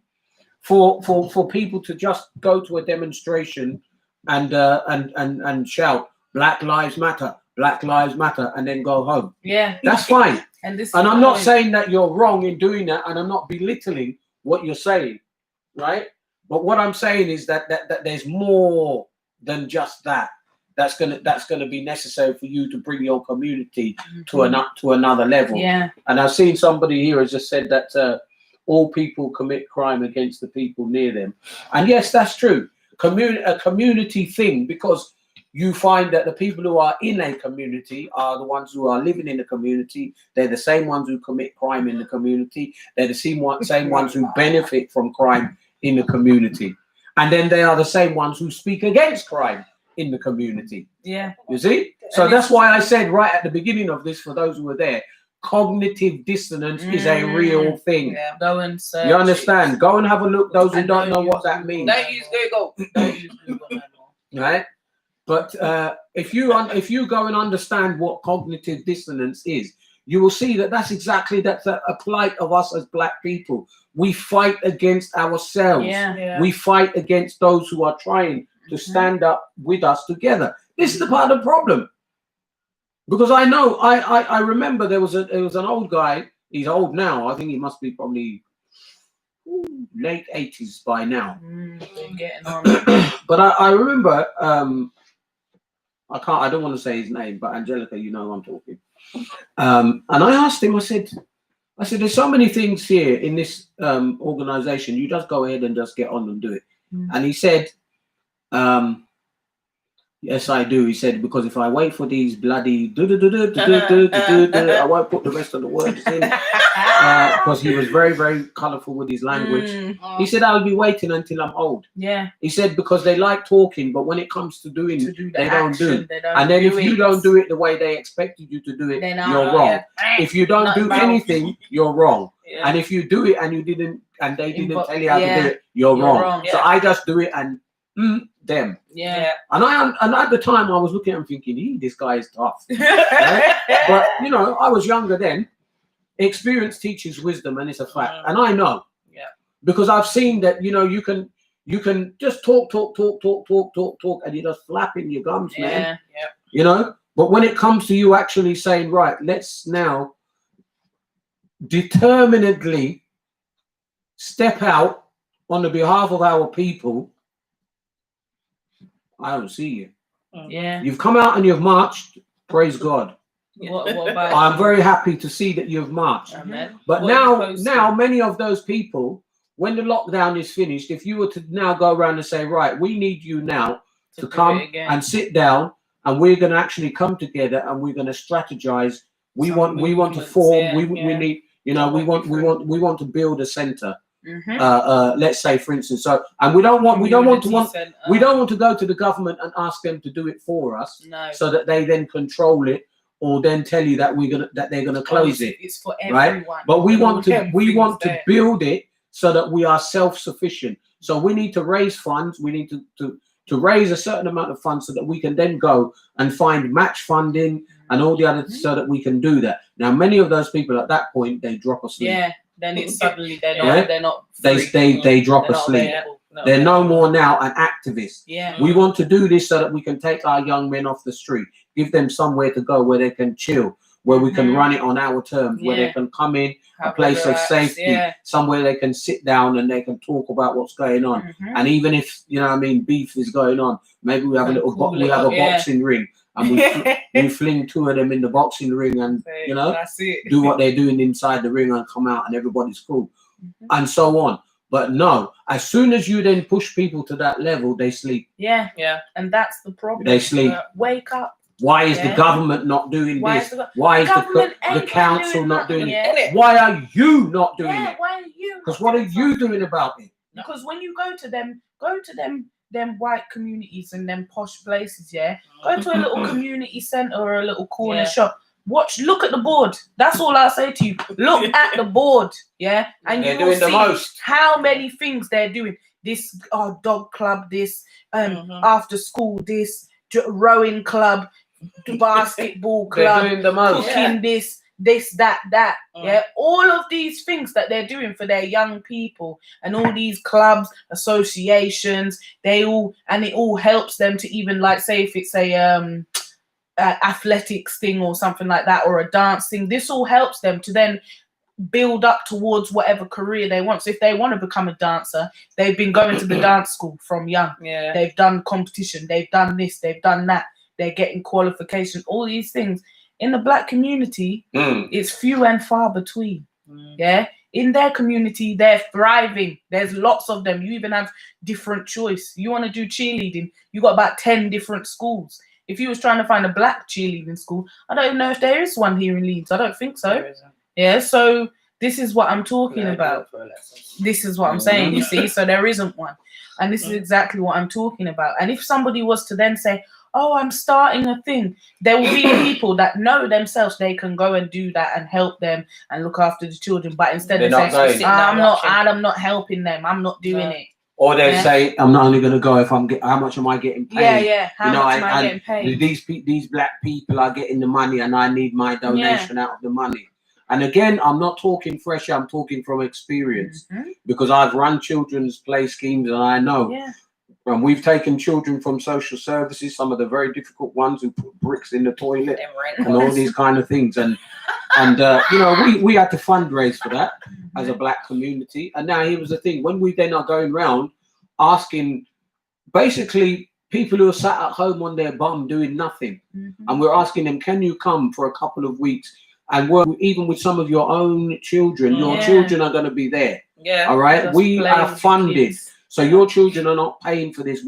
for people to just go to a demonstration and shout Black Lives Matter, Black Lives Matter, and then go home. Yeah, that's fine. And I'm not saying that you're wrong in doing that, and I'm not belittling what you're saying, right? But what I'm saying is that there's more than just that. That's gonna be necessary for you to bring your community to another level. Yeah. And I've seen somebody here has just said that all people commit crime against the people near them, and yes, that's true. A community thing, because you find that the people who are in a community are the ones who are living in the community. They're the same ones who commit crime in the community. They're the same ones who benefit from crime in the community. And then they are the same ones who speak against crime in the community. Yeah. You see? So that's why I said right at the beginning of this, for those who were there, cognitive dissonance is a real thing. Yeah. Go and search. You understand? Go and have a look. Those who don't know what that means. Don't use Google. Don't use Google no more. Right? But if you go and understand what cognitive dissonance is, you will see that that's a plight of us as black people. We fight against ourselves. Yeah. We fight against those who are trying to stand up with us together. This is the part of the problem. Because I know, I remember there was an old guy. He's old now. I think he must be probably late 80s by now. Getting on. But I remember, I don't want to say his name, but Angelica, you know who I'm talking. And I asked him, I said, there's so many things here in this organization. You just go ahead and just get on and do it. And he said, yes, I do. He said, because if I wait for these bloody I won't put the rest of the words in, because he was very, very colourful with his language. He said, I'll be waiting until I'm old. Yeah. He said, because they like talking, but when it comes to doing it, they don't do. And then if you don't do it the way they expected you to do it, you're wrong. If you don't do anything, you're wrong. Yeah. And if you do it and they didn't tell you how to do it, you're wrong. So I just do it and them. Yeah. And at the time I was looking at him thinking, this guy is tough. Right? But you know, I was younger then. Experience teaches wisdom, and it's a fact. And I know. Yeah. Because I've seen that, you know, you can just talk, and you're just flapping your gums, man. Yeah. You know? But when it comes to you actually saying, right, let's now determinedly step out on the behalf of our people, I don't see you. Yeah. You've come out and you've marched. Praise God. What about I'm very happy to see that you've marched. But now many of those people, when the lockdown is finished, if you were to now go around and say, right, we need you now to come and sit down, and we're going to actually come together and we're going to strategize. We want to form. We need, you know, we want to build a center. Let's say, for instance, and we don't want to go to the government and ask them to do it for us, so that they then control it, or then tell you that they're gonna close it. It's for everyone. Right? But we want to build it so that we are self-sufficient. So we need to raise funds. We need to raise a certain amount of funds so that we can then go and find match funding and all the other, so that we can do that. Now, many of those people at that point, they drop asleep. Yeah. Then it's suddenly they're not they drop asleep. They're no more now an activist. Yeah. We want to do this so that we can take our young men off the street, give them somewhere to go where they can chill, where we can run it on our terms, where they can come in, a place of safety, somewhere they can sit down and they can talk about what's going on. And even if, you know what I mean, beef is going on, maybe we have a little boxing ring, and we fling two of them in the boxing ring, and you know, do what they're doing inside the ring and come out and everybody's cool, and so on. But no, as soon as you then push people to that level, they sleep. Yeah, and that's the problem. They sleep. Wake up. Why is the government not doing this? Why is the council not doing it? Why are you not doing it? Why are you? Because what are you doing about it? Because when you go to them white communities and them posh places, yeah, go to a little community centre or a little corner shop. Look at the board. That's all I'll say to you. Look at the board, yeah, and They're you will doing the see most. how many things they're doing. This dog club, this after school, this rowing club, basketball club, They're doing the most. cooking, this, that, yeah, all of these things that they're doing for their young people, and all these clubs, associations, it all helps them to even, like, say if it's a athletics thing or something like that, or a dance thing, this all helps them to then build up towards whatever career they want. So if they want to become a dancer, they've been going to the dance school from young. Yeah. They've done competition, they've done this, they've done that, they're getting qualification, all these things. In the black community, it's few and far between. Yeah. In their community, they're thriving. There's lots of them. You even have different choice. You want to do cheerleading, you got about 10 different schools. If you was trying to find a black cheerleading school, I don't know if there is one here in Leeds. I don't think so. Yeah, so this is what I'm talking about. This is what I'm saying, you see. So there isn't one. And this is exactly what I'm talking about. And if somebody was to then say, oh, I'm starting a thing, there will be people that know themselves they can go and do that and help them and look after the children. But instead they say, I'm not helping them. I'm not doing it. Or they say, I'm not only going to go if I'm how much am I getting paid? Yeah. How much am I getting paid? These black people are getting the money and I need my donation out of the money. And again, I'm not talking fresh, I'm talking from experience, because I've run children's play schemes and I know. Yeah. And we've taken children from social services, some of the very difficult ones who put bricks in the toilet and all these kind of things. And you know, we had to fundraise for that as a black community. And now here was the thing, when we then are going around asking basically people who are sat at home on their bum doing nothing, and we're asking them, can you come for a couple of weeks and work even with some of your own children? Your children are going to be there. Yeah. All right. We are funded. So your children are not paying for this.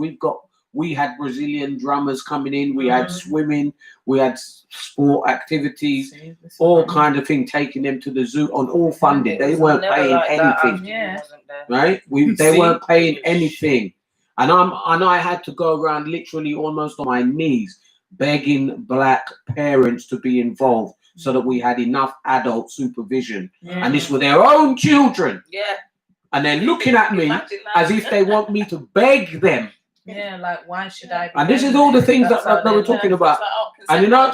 We had Brazilian drummers coming in. We had swimming. We had sport activities, all kind of thing, taking them to the zoo on all funded. They weren't paying anything. Right? They weren't paying anything. And I had to go around literally almost on my knees begging black parents to be involved so that we had enough adult supervision. And this were their own children. Yeah. And they're looking at me as if they want me to beg them. Yeah, like, why should I? And this is all the things that we're talking about. And you know,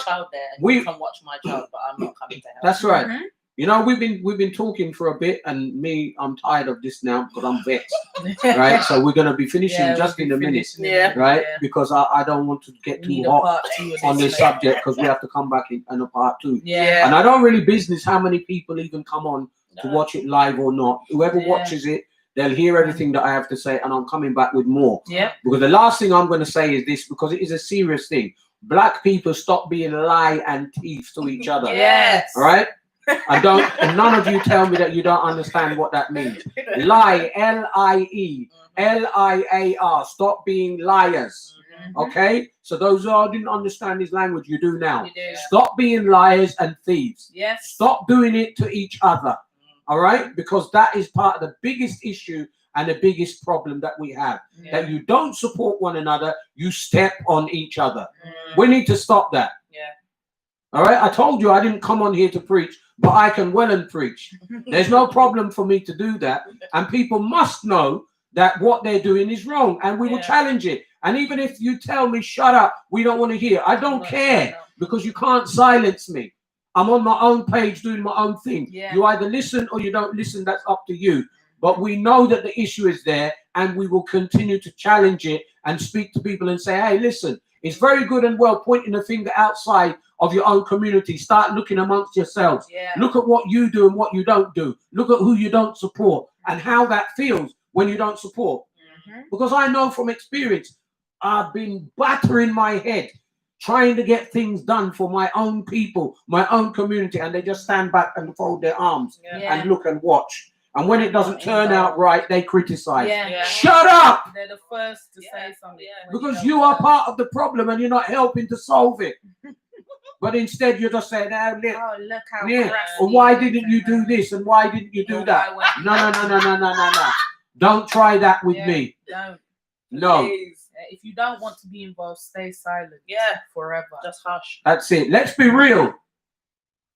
we can watch my child, but I'm not coming to help. That's right. You know, we've been talking for a bit, and I'm tired of this now because I'm vexed. Right, so we're gonna be finishing just in a minute. Yeah. Right, because I don't want to get too hot on this subject because we have to come back in a part 2. Yeah. And I don't really business how many people even come on to watch it live or not. Whoever watches it, they'll hear everything that I have to say, and I'm coming back with more. Yeah. Because the last thing I'm going to say is this, because it is a serious thing. Black people, stop being lie and thieves to each other. Yes. All right. And none of you tell me that you don't understand what that means. Lie, L-I-E, L-I-A-R. Stop being liars. Okay, so those who didn't understand this language, you do now. You do. Stop being liars and thieves. Yes. Stop doing it to each other. All right, because that is part of the biggest issue and the biggest problem that we have. That you don't support one another, you step on each other. We need to stop that. Yeah. All right, I told you I didn't come on here to preach, but I can well and preach. There's no problem for me to do that, and people must know that what they're doing is wrong, and we will challenge it. And even if you tell me, shut up, we don't want to hear, I don't care, because you can't silence me. I'm on my own page doing my own thing. Yeah. You either listen or you don't listen, that's up to you. But we know that the issue is there, and we will continue to challenge it and speak to people and say, hey, listen, it's very good and well pointing a finger outside of your own community. Start looking amongst yourselves. Yeah. Look at what you do and what you don't do. Look at who you don't support and how that feels when you don't support. Because I know from experience, I've been battering my head trying to get things done for my own people, my own community, and they just stand back and fold their arms and look and watch. And when it doesn't turn out right, they criticize. Yeah. Shut up! They're the first to say something. Because you are part of the problem and you're not helping to solve it. But instead, you're just saying, oh, look how or why didn't you do this and why didn't you do that? No. Don't try that with Yeah. me. Don't. No, Please. If you don't want to be involved, stay silent. Yeah. Forever. Just hush. that's it. Let's be real.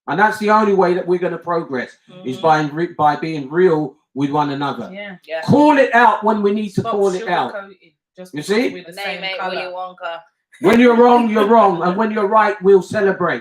And that's the only way that we're going to progress is by being real with one another. Yeah. Yeah. Call it out when we need to Stop call it out. sugarcoating just You because see? we're the Name same ain't colour. Willy Wonka. When you're wrong, you're wrong. And when you're right, we'll celebrate.